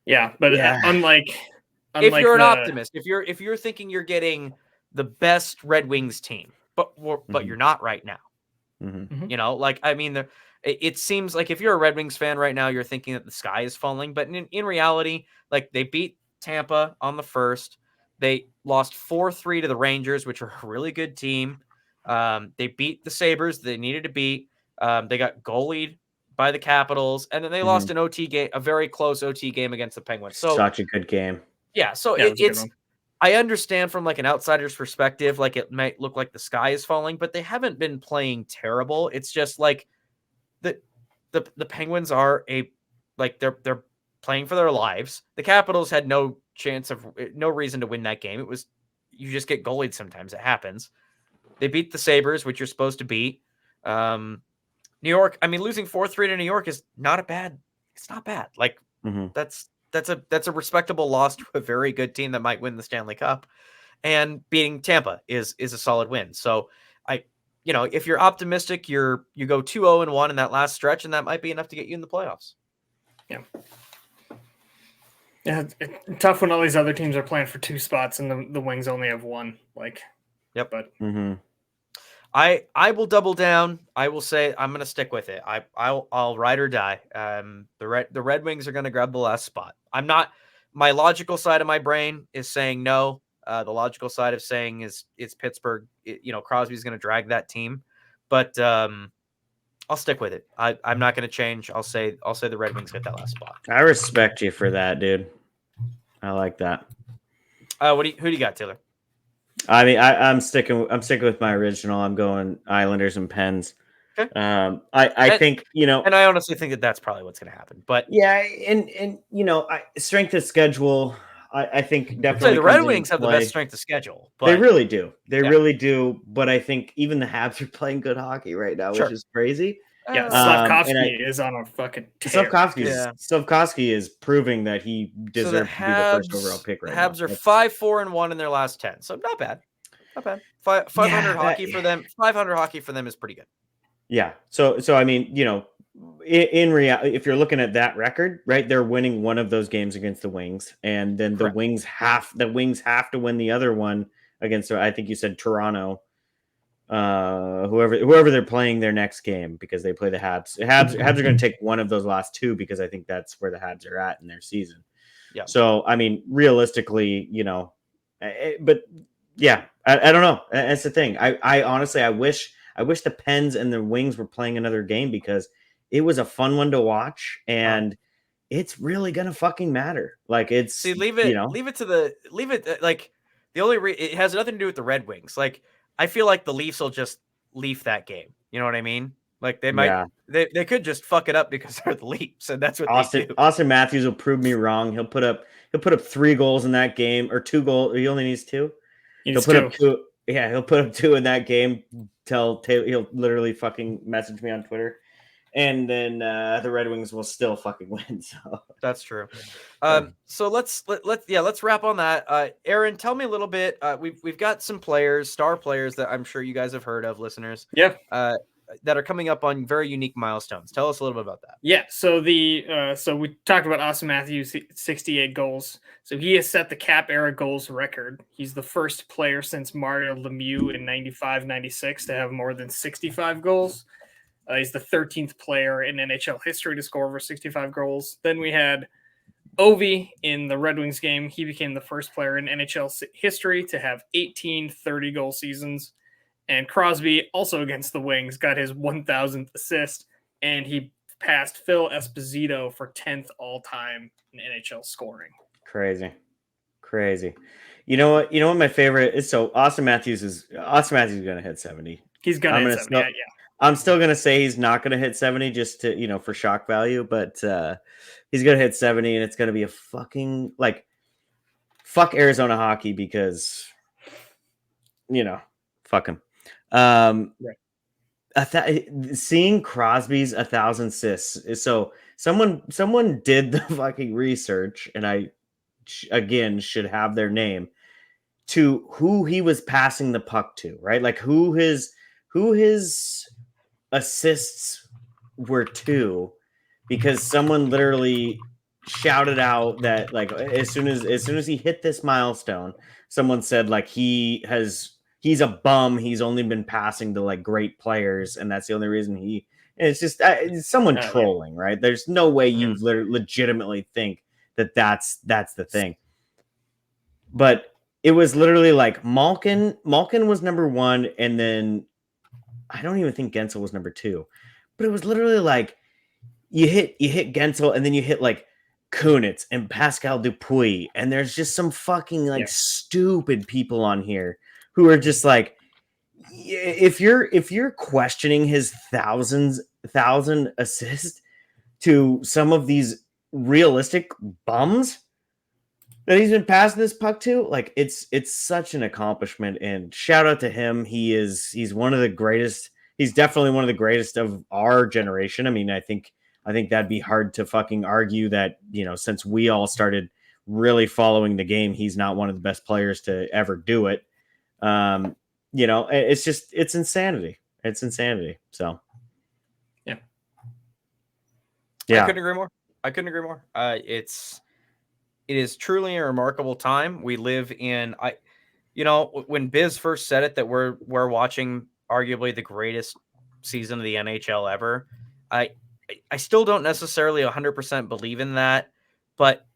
Yeah, but unlike if you're an optimist, if you're thinking you're getting the best Red Wings team, but you're not right now. Mm-hmm. Like, I mean, it seems like if you're a Red Wings fan right now, you're thinking that the sky is falling, but in reality, like, they beat Tampa on the first. They lost 4-3 to the Rangers, which are a really good team. They beat the Sabres they needed to beat. They got goalied by the Capitals, and then they lost an OT game, a very close OT game against the Penguins. So such a good game. Yeah, so it's I understand from like an outsider's perspective, like it might look like the sky is falling, but they haven't been playing terrible. It's just like the Penguins are they're playing for their lives. The Capitals had no reason to win that game. It was, you just get goalied sometimes. It happens. They beat the Sabres, which you're supposed to beat. New York, I mean, losing 4-3 to New York is not bad. It's not bad. Like, that's a respectable loss to a very good team that might win the Stanley Cup, and beating Tampa is a solid win. So if you're optimistic, you go 2-0-1 in that last stretch, and that might be enough to get you in the playoffs. Yeah. Yeah, it's tough when all these other teams are playing for 2 spots and the Wings only have 1. Like, yep. But I will double down. I will say I'm going to stick with it. I'll ride or die. The Red Wings are going to grab the last spot. I'm not. My logical side of my brain is saying no. The logical side of saying is it's Pittsburgh. Crosby's going to drag that team, but I'll stick with it. I'm not going to change. I'll say the Red Wings get that last spot. I respect you for that, dude. I like that. Who do you got, Taylor? I mean, I'm sticking with my original. I'm going Islanders and Pens. Okay. I think, and I honestly think that that's probably what's going to happen. But yeah, and strength of schedule, I think definitely the Red comes into Wings have the play. best strength of schedule. But They really do. They really do. But I think even the Habs are playing good hockey right now, which is crazy. Yeah, Slavkovsky is on a fucking tear. Slavkovsky is proving that he deserves to be the first overall pick right now. The Habs are 5-4-1 in their last 10, so not bad. Not bad. 500 hockey for them. 500 hockey for them is pretty good. Yeah. So I mean, in reality, if you're looking at that record, right, they're winning one of those games against the Wings, and then the Wings have to win the other one against, I think you said Toronto. Whoever they're playing their next game, because they play the Habs. Habs are going to take one of those last two, because I think that's where the Habs are at in their season. Yeah. So I mean, realistically, but yeah, I don't know. That's the thing. I honestly, I wish the Pens and the Wings were playing another game, because it was a fun one to watch, and it's really gonna fucking matter. Like, it's leave it like the only it has nothing to do with the Red Wings. Like, I feel like the Leafs will just leaf that game. You know what I mean? Like, they might they could just fuck it up because they're the Leafs, and that's what they do. Austin Matthews will prove me wrong. He'll put up 3 goals in that game, or 2 goals. He only needs 2. He'll put up 2. Yeah, he'll put up 2 in that game. He'll literally fucking message me on Twitter. And then the Red Wings will still fucking win. So that's true. So let's wrap on that. Aaron, tell me a little bit. We've got some star players that I'm sure you guys have heard of, listeners. Yeah. That are coming up on very unique milestones. Tell us a little bit about that. Yeah. So so we talked about Austin Matthews, 68 goals. So he has set the cap era goals record. He's the first player since Mario Lemieux in 95-96 to have more than 65 goals. He's the 13th player in NHL history to score over 65 goals. Then we had Ovi in the Red Wings game. He became the first player in NHL history to have 18 30-goal seasons. And Crosby, also against the Wings, got his 1,000th assist, and he passed Phil Esposito for 10th all-time in NHL scoring. Crazy. You know what my favorite is? So Austin Matthews is going to hit 70. He's going to hit 70, yeah. I'm still going to say he's not going to hit 70 just to, for shock value, but he's going to hit 70, and it's going to be a fucking, fuck Arizona hockey, because, fuck him. Seeing Crosby's 1,000 assists. So someone did the fucking research, and I, again, should have their name, to who he was passing the puck to, right? Like, who his assists were to, because someone literally shouted out that, like, as soon as he hit this milestone, someone said, like, he's a bum. He's only been passing to, like, great players, and that's the only reason and it's just it's someone trolling, right? There's no way you legitimately think that that's the thing. But it was literally like Malkin was number 1, and then I don't even think Gensel was number 2, but it was literally like you hit Gensel, and then you hit like Kunitz and Pascal Dupuis, and there's just some fucking stupid people on here who are just like, if you're questioning his 1,000 assists to some of these realistic bums that he's been passing this puck to, like, it's such an accomplishment, and shout out to him. He's one of the greatest. He's definitely one of the greatest of our generation. I mean, I think that'd be hard to fucking argue that, since we all started really following the game, he's not one of the best players to ever do it. It's insanity. It's insanity. So yeah. I couldn't agree more. It is truly a remarkable time. We live in, when Biz first said it, that we're watching arguably the greatest season of the NHL ever. I still don't necessarily 100% believe in that, but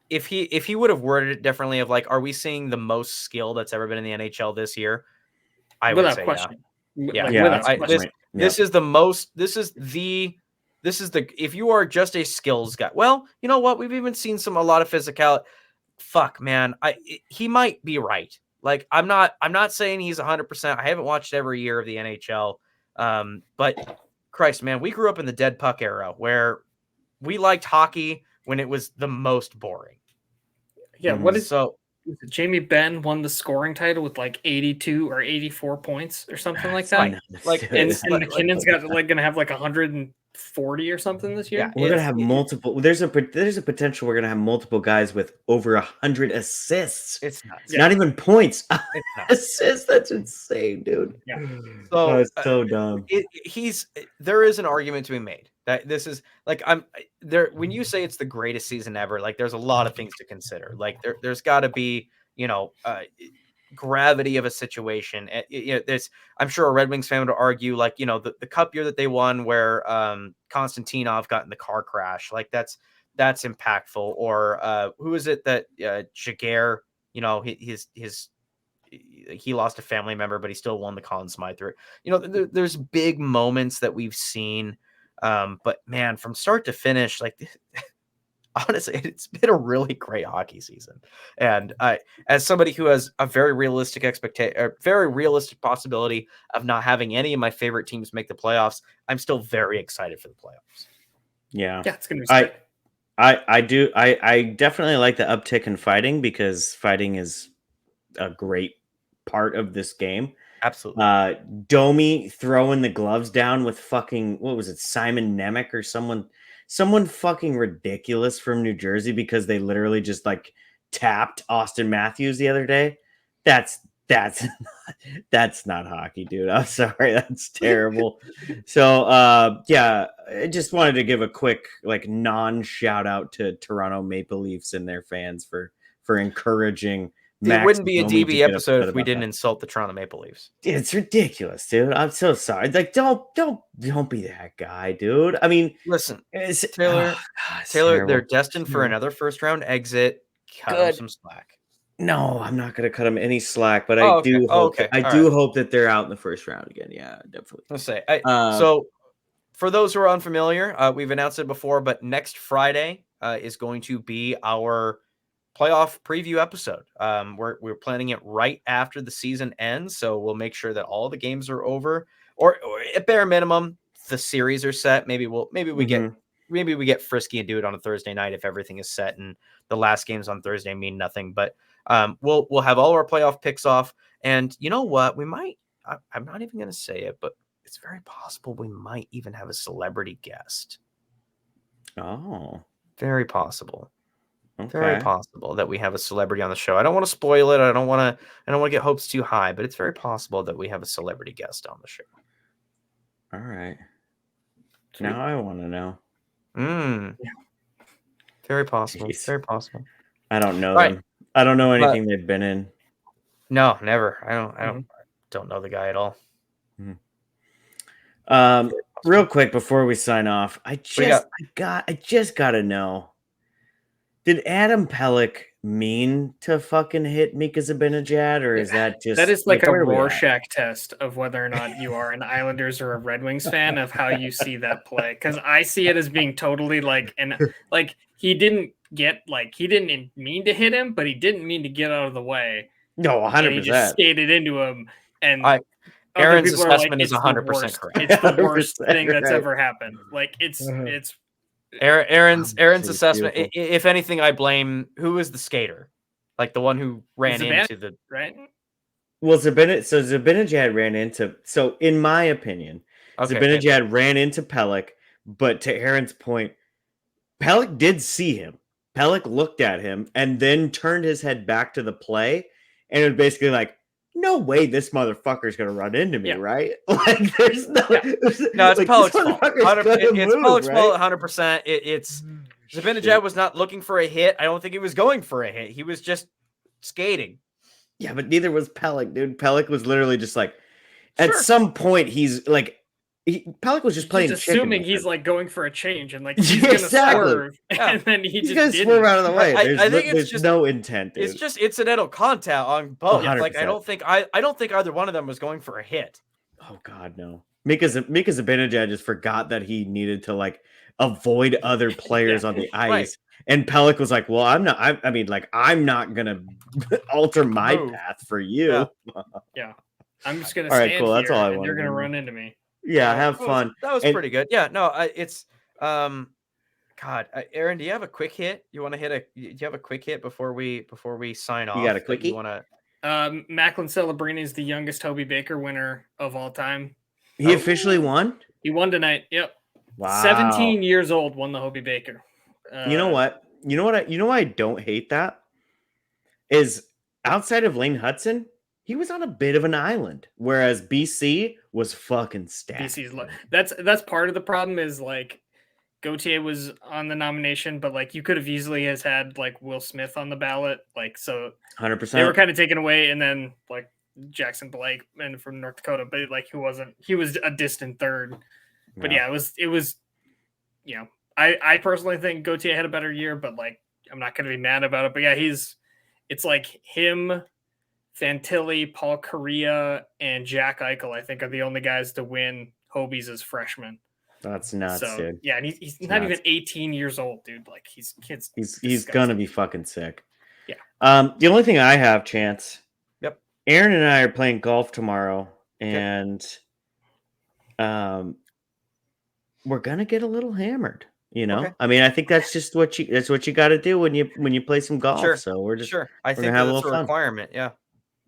if he would have worded it differently, of like, are we seeing the most skill that's ever been in the NHL this year? I would say question. This is the most. This is the. If you are just a skills guy, well, you know what? We've even seen a lot of physicality. Fuck, man. He might be right. Like I'm not saying he's 100%. I haven't watched every year of the NHL, but Christ, man, we grew up in the dead puck era where we liked hockey when it was the most boring. Yeah, what is so? Jamie Benn won the scoring title with like 82 or 84 points or something like that. And McKinnon's got like going to have like 140 or something this year. Yeah, we're going to have multiple. There's a potential we're going to have multiple guys with over 100 assists. It's nuts. Not even points. Assists. That's insane, dude. Yeah. So it's so dumb. There is an argument to be made that this is like there when you say it's the greatest season ever, like there's a lot of things to consider. Like there's got to be, gravity of a situation. I'm sure a Red Wings fan would argue, like, the cup year that they won where Konstantinov got in the car crash, like that's impactful. Or who is it that Jaguar, he lost a family member, but he still won the Conn Smythe. There's big moments that we've seen. But man, from start to finish, like honestly, it's been a really great hockey season. And as somebody who has a very realistic possibility of not having any of my favorite teams make the playoffs, I'm still very excited for the playoffs. Yeah, it's gonna be. I definitely like the uptick in fighting, because fighting is a great part of this game. Absolutely. Domi throwing the gloves down with fucking, what was it, Simon Nemec or someone fucking ridiculous from New Jersey, because they literally just like tapped Austin Matthews the other day. That's not hockey, dude. I'm sorry, that's terrible. So I just wanted to give a quick like non-shout out to Toronto Maple Leafs and their fans for encouraging. It wouldn't be a DB episode if we didn't insult the Toronto Maple Leafs. It's ridiculous, dude. I'm so sorry. Like, don't be that guy, dude. I mean, listen, Taylor, they're destined for another first round exit. Cut them some slack. No, I'm not going to cut them any slack, but I do hope that they're out in the first round again. Yeah, definitely. Let's say. So, for those who are unfamiliar, we've announced it before, but next Friday is going to be our playoff preview episode. We're planning it right after the season ends, so we'll make sure that all the games are over, or at bare minimum the series are set. Maybe we get frisky and do it on a Thursday night if everything is set and the last games on Thursday mean nothing. But we'll have all our playoff picks off, and you know what? We might. I'm not even going to say it, but it's very possible we might even have a celebrity guest. Oh, very possible. Okay. Very possible that we have a celebrity on the show. I don't want to spoil it. I don't want to get hopes too high, but it's very possible that we have a celebrity guest on the show. All right. Now I want to know. Yeah. Very possible. Jeez. Very possible. I don't know them. I don't know anything they've been in. No, never. I don't know the guy at all. Real quick before we sign off, I just got to know. Did Adam Pelech mean to fucking hit Mika Zibanejad, or is that just... That is like a Rorschach test of whether or not you are an Islanders or a Red Wings fan, of how you see that play. Because I see it as being totally he didn't mean to hit him, but he didn't mean to get out of the way. No, 100%. He just skated into him, and Aaron's assessment is 100% correct. It's the worst thing that's ever happened. Like it's Aaron's assessment. If anything, I blame who is the skater, like the one who ran into the right. Well, Zibanejad ran into. So, in my opinion, Zibanejad ran into Pelech. But to Aaron's point, Pelech did see him. Pelech looked at him and then turned his head back to the play, and it was basically like, no way this motherfucker's gonna run into me, right? Like, there's no, it's Pelech's fault. It's Pelech's fault 100%. It's Zibanejad was not looking for a hit. I don't think he was going for a hit. He was just skating. Yeah, but neither was Pelech, dude. Pelech was literally just like, at some point, he's like, Pelech was just playing. Just assuming he's like going for a change and like he's gonna swerve, and then he's gonna swerve out of the way. I think there's just no intent. Dude. It's just incidental contact on both. 100%. Like I don't think either one of them was going for a hit. Oh God, no. Mika Zibanejad just forgot that he needed to like avoid other players on the ice. Right. And Pelech was like, well, I'm not gonna alter my path for you. Yeah. I'm just gonna stand cool. That's all I want. You're gonna run into me. Yeah, have fun. That was pretty good. Yeah, no, it's God, Aaron, do you have a quick hit? Do you have a quick hit before we sign off? You got a quickie? You want to? Macklin Celebrini is the youngest Hobie Baker winner of all time. He officially won? He won tonight. Yep. Wow. 17 years old, won the Hobie Baker. You know what? You know why I don't hate that? Is outside of Lane Hudson, he was on a bit of an island, whereas BC was fucking stacked. That's part of the problem is like Gauthier was on the nomination, but like you could have easily has had like Will Smith on the ballot, like so 100%. They were kind of taken away, and then like Jackson Blake and from North Dakota, but like he was a distant third. But yeah, it was you know, I personally think Gauthier had a better year, but like I'm not gonna be mad about it. But yeah, it's like him, Fantilli, Paul Correa, and Jack Eichel, I think, are the only guys to win Hobies as freshmen. That's nuts, dude. Yeah, and he's not even 18 years old, dude. Like he's gonna be fucking sick. Yeah. The only thing I have, Chance. Yep. Aaron and I are playing golf tomorrow, and we're gonna get a little hammered. You know, I mean, I think that's just what you got to do when you play some golf. Sure. So we're just I think that's a requirement. Yeah,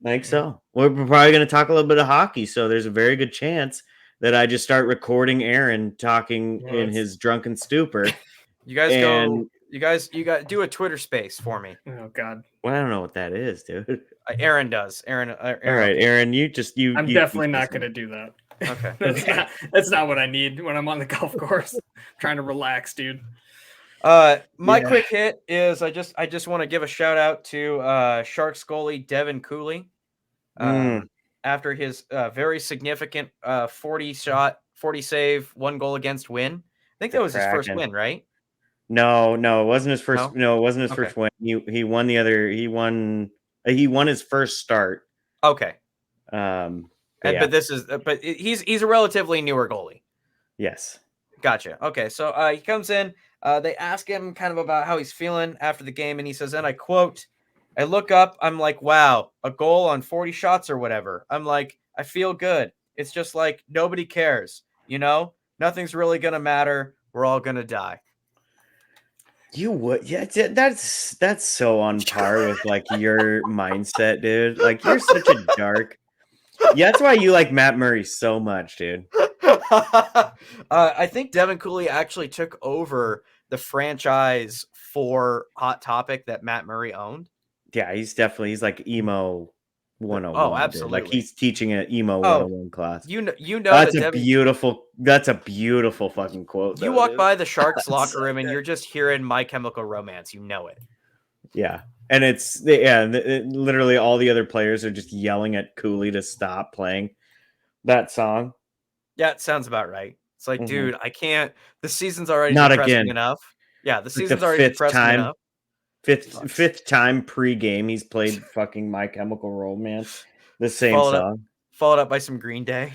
I think so. We're probably going to talk a little bit of hockey, so there's a very good chance that I just start recording Aaron talking in his drunken stupor. You guys do a Twitter space for me. Oh God. Well, I don't know what that is, dude. Aaron does. Aaron. All right, Aaron. I'm definitely not going to do that. Okay. That's not what I need when I'm on the golf course. I'm trying to relax, dude. My quick hit is I just want to give a shout out to Sharks goalie Devin Cooley. After his very significant 40 save, 1 goal against win. I think that was his first win, right? No, it wasn't his first. No, it wasn't his first win. He won the other. He won his first start. Okay. But he's a relatively newer goalie. Yes. Gotcha. Okay, so he comes in. They ask him kind of about how he's feeling after the game, and he says, and I quote, I look up, I'm like, wow, a goal on 40 shots or whatever. I'm like, I feel good. It's just like nobody cares, you know? Nothing's really gonna matter. We're all gonna die. You would, yeah. That's so on par with like your mindset, dude. Like you're such a dark. Yeah, that's why you like Matt Murray so much, dude. I think Devin Cooley actually took over the franchise for Hot Topic that Matt Murray owned. Yeah, he's like emo 101. Oh, absolutely. Like he's teaching an emo 101 class. You know that's a beautiful fucking quote. You walk by the Sharks locker room and you're just hearing My Chemical Romance. You know it. Yeah. And literally all the other players are just yelling at Cooley to stop playing that song. Yeah, it sounds about right. It's like, dude, I can't. The season's already not depressing again enough. Yeah, the season's already depressing enough. Fifth time pre-game he's played fucking My Chemical Romance. The same song. Followed up by some Green Day.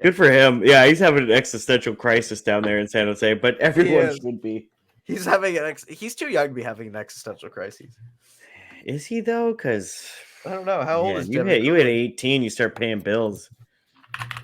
Good for him. Yeah, he's having an existential crisis down there in San Jose, but everyone should be. He's having he's too young to be having an existential crisis. Is he though? Because I don't know. How old is you hit 18, you start paying bills.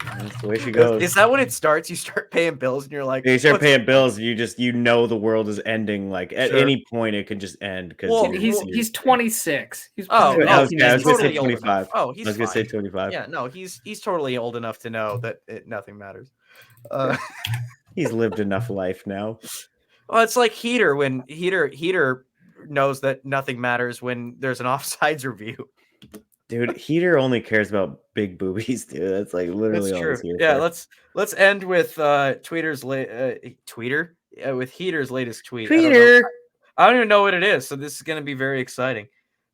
That's the way she goes. Is that when it starts? You start paying bills, and you're like, you start paying bills. You know the world is ending. Like at any point, it could just end. Because he's 26. He's I was gonna say 25. Oh, he's. I was gonna say 25. Yeah, no, he's totally old enough to know that nothing matters. He's lived enough life now. Well, it's like Heater when Heater knows that nothing matters when there's an offsides review. Dude, Heater only cares about big boobies, dude. That's like literally all he's here for. Let's end with Heater's latest tweet. Tweeter. I don't even know what it is, so this is going to be very exciting.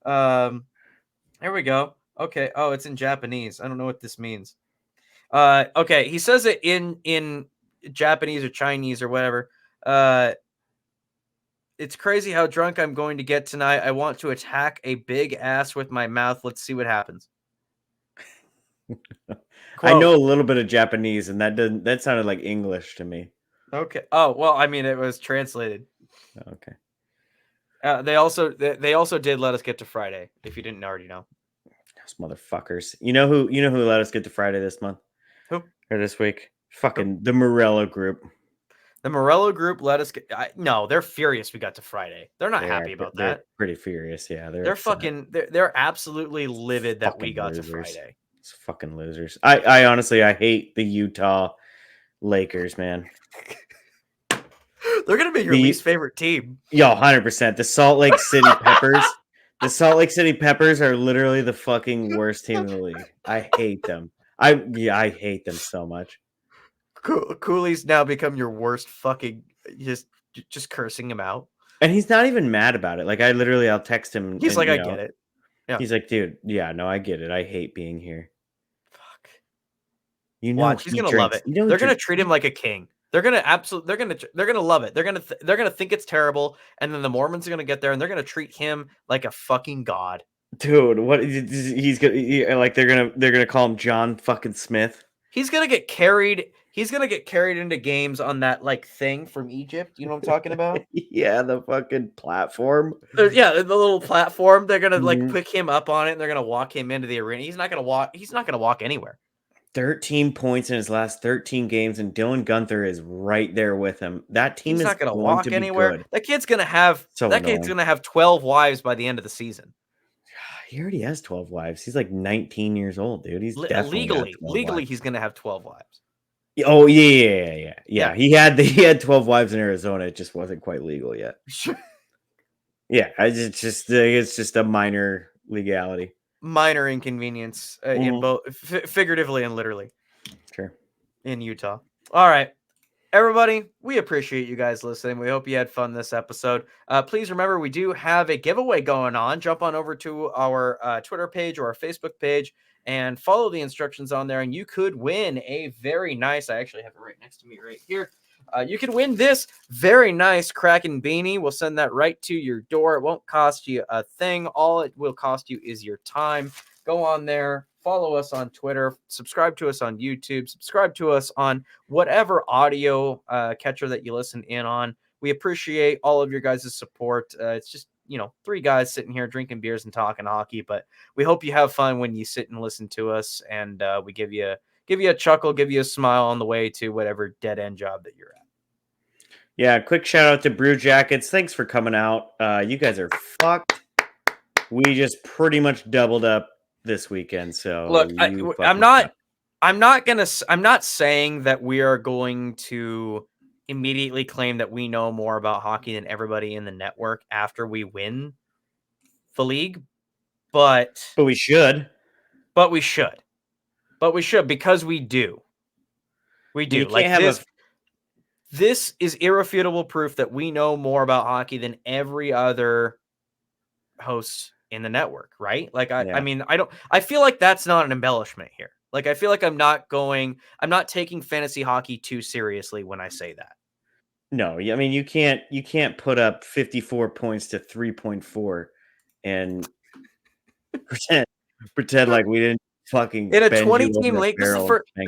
Here we go. Okay. Oh, it's in Japanese. I don't know what this means. Okay, he says it in Japanese or Chinese or whatever. It's crazy how drunk I'm going to get tonight. I want to attack a big ass with my mouth. Let's see what happens. I know a little bit of Japanese, and that sounded like English to me. Okay. Oh, well, I mean, it was translated. Okay. They also did let us get to Friday, if you didn't already know. Those motherfuckers. You know who let us get to Friday this month? Who? Or this week? Fucking the Morello group. The Morello group let us get. No, they're furious we got to Friday. They're not happy about that. They're pretty furious. Yeah, they're fucking. They're absolutely livid that we got losers. to Friday. It's fucking losers. I honestly hate the Utah Lakers, man. They're gonna be your least favorite team. Yo, 100%. The Salt Lake City Peppers. The Salt Lake City Peppers are literally the fucking worst team in the league. I hate them. I hate them so much. Cooley's now become your worst fucking just cursing him out. And he's not even mad about it. Like I'll text him. He's like, I get it. Yeah. He's like, dude, yeah, no, I get it. I hate being here. Fuck. Watch, he's gonna love it. They're gonna treat him like a king. They're gonna love it. They're gonna think it's terrible, and then the Mormons are gonna get there and they're gonna treat him like a fucking god. Dude, what he's gonna like? They're gonna call him John fucking Smith. He's gonna get carried. He's gonna get carried into games on that like thing from Egypt. You know what I'm talking about? Yeah, the fucking platform. Yeah, the little platform. They're gonna like pick him up on it, and they're gonna walk him into the arena. He's not gonna walk anywhere. 13 points in his last 13 games, and Dylan Gunther is right there with him. That team is not going to walk anywhere. That kid's going to have 12 wives by the end of the season. He already has 12 wives. He's like 19 years old, dude. He's definitely legally he's going to have 12 wives. Oh yeah. He had 12 wives in Arizona. It just wasn't quite legal yet. Yeah, it's just a minor legality. Minor inconvenience in both figuratively and literally. Sure. In Utah. All right. Everybody, we appreciate you guys listening. We hope you had fun this episode. Please remember, we do have a giveaway going on. Jump on over to our Twitter page or our Facebook page and follow the instructions on there, and you could win a very nice, I actually have it right next to me right here. You can win this very nice Kraken beanie. We'll send that right to your door. It won't cost you a thing. All it will cost you is your time. Go on there, follow us on Twitter, subscribe to us on YouTube, subscribe to us on whatever audio catcher that you listen in on. We appreciate all of your guys' support. It's just, three guys sitting here drinking beers and talking hockey, but we hope you have fun when you sit and listen to us, and we give you a chuckle, give you a smile on the way to whatever dead end job that you're at. Yeah, quick shout out to Brew Jackets. Thanks for coming out. You guys are fucked. We just pretty much doubled up this weekend. So look, I'm not saying that we are going to immediately claim that we know more about hockey than everybody in the network after we win the league, but we should. But we should because we do. We do. Like this is irrefutable proof that we know more about hockey than every other host in the network, right? Like I feel like that's not an embellishment here. Like I feel like I'm not taking fantasy hockey too seriously when I say that. No, I mean you can't put up 54 points to 3.4 and pretend like we didn't fucking in a 20-team league. This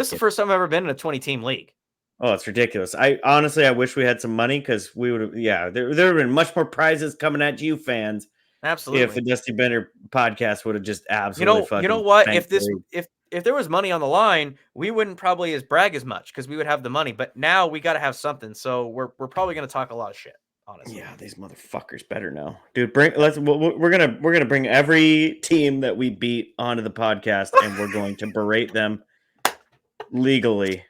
is the first time I've ever been in a 20-team league. Oh, it's ridiculous. I wish we had some money because we would have. Yeah, there would have been much more prizes coming at you fans. Absolutely. If the Dusty Bender podcast would have just absolutely. You know what? If there was money on the line, we wouldn't probably brag as much because we would have the money. But now we got to have something, so we're probably going to talk a lot of shit. Honestly. Yeah, these motherfuckers better know, dude. We're gonna bring every team that we beat onto the podcast, and we're going to berate them legally.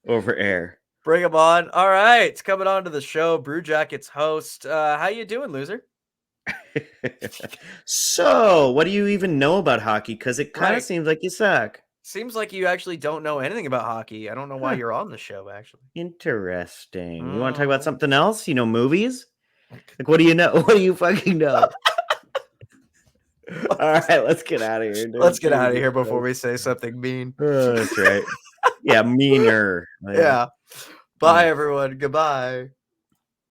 Over air. Bring them on. All right. It's coming on to the show. Brew Jackets host. How you doing, loser? So, what do you even know about hockey? Because it kind of seems like you suck. Seems like you actually don't know anything about hockey. I don't know why you're on the show, actually. Interesting. You want to talk about something else? Movies? Like, what do you know? What do you fucking know? All right, let's get out of here. Dude. Let's get out of here before we say something mean. That's right. Yeah, meaner. Yeah. Bye, everyone. Goodbye.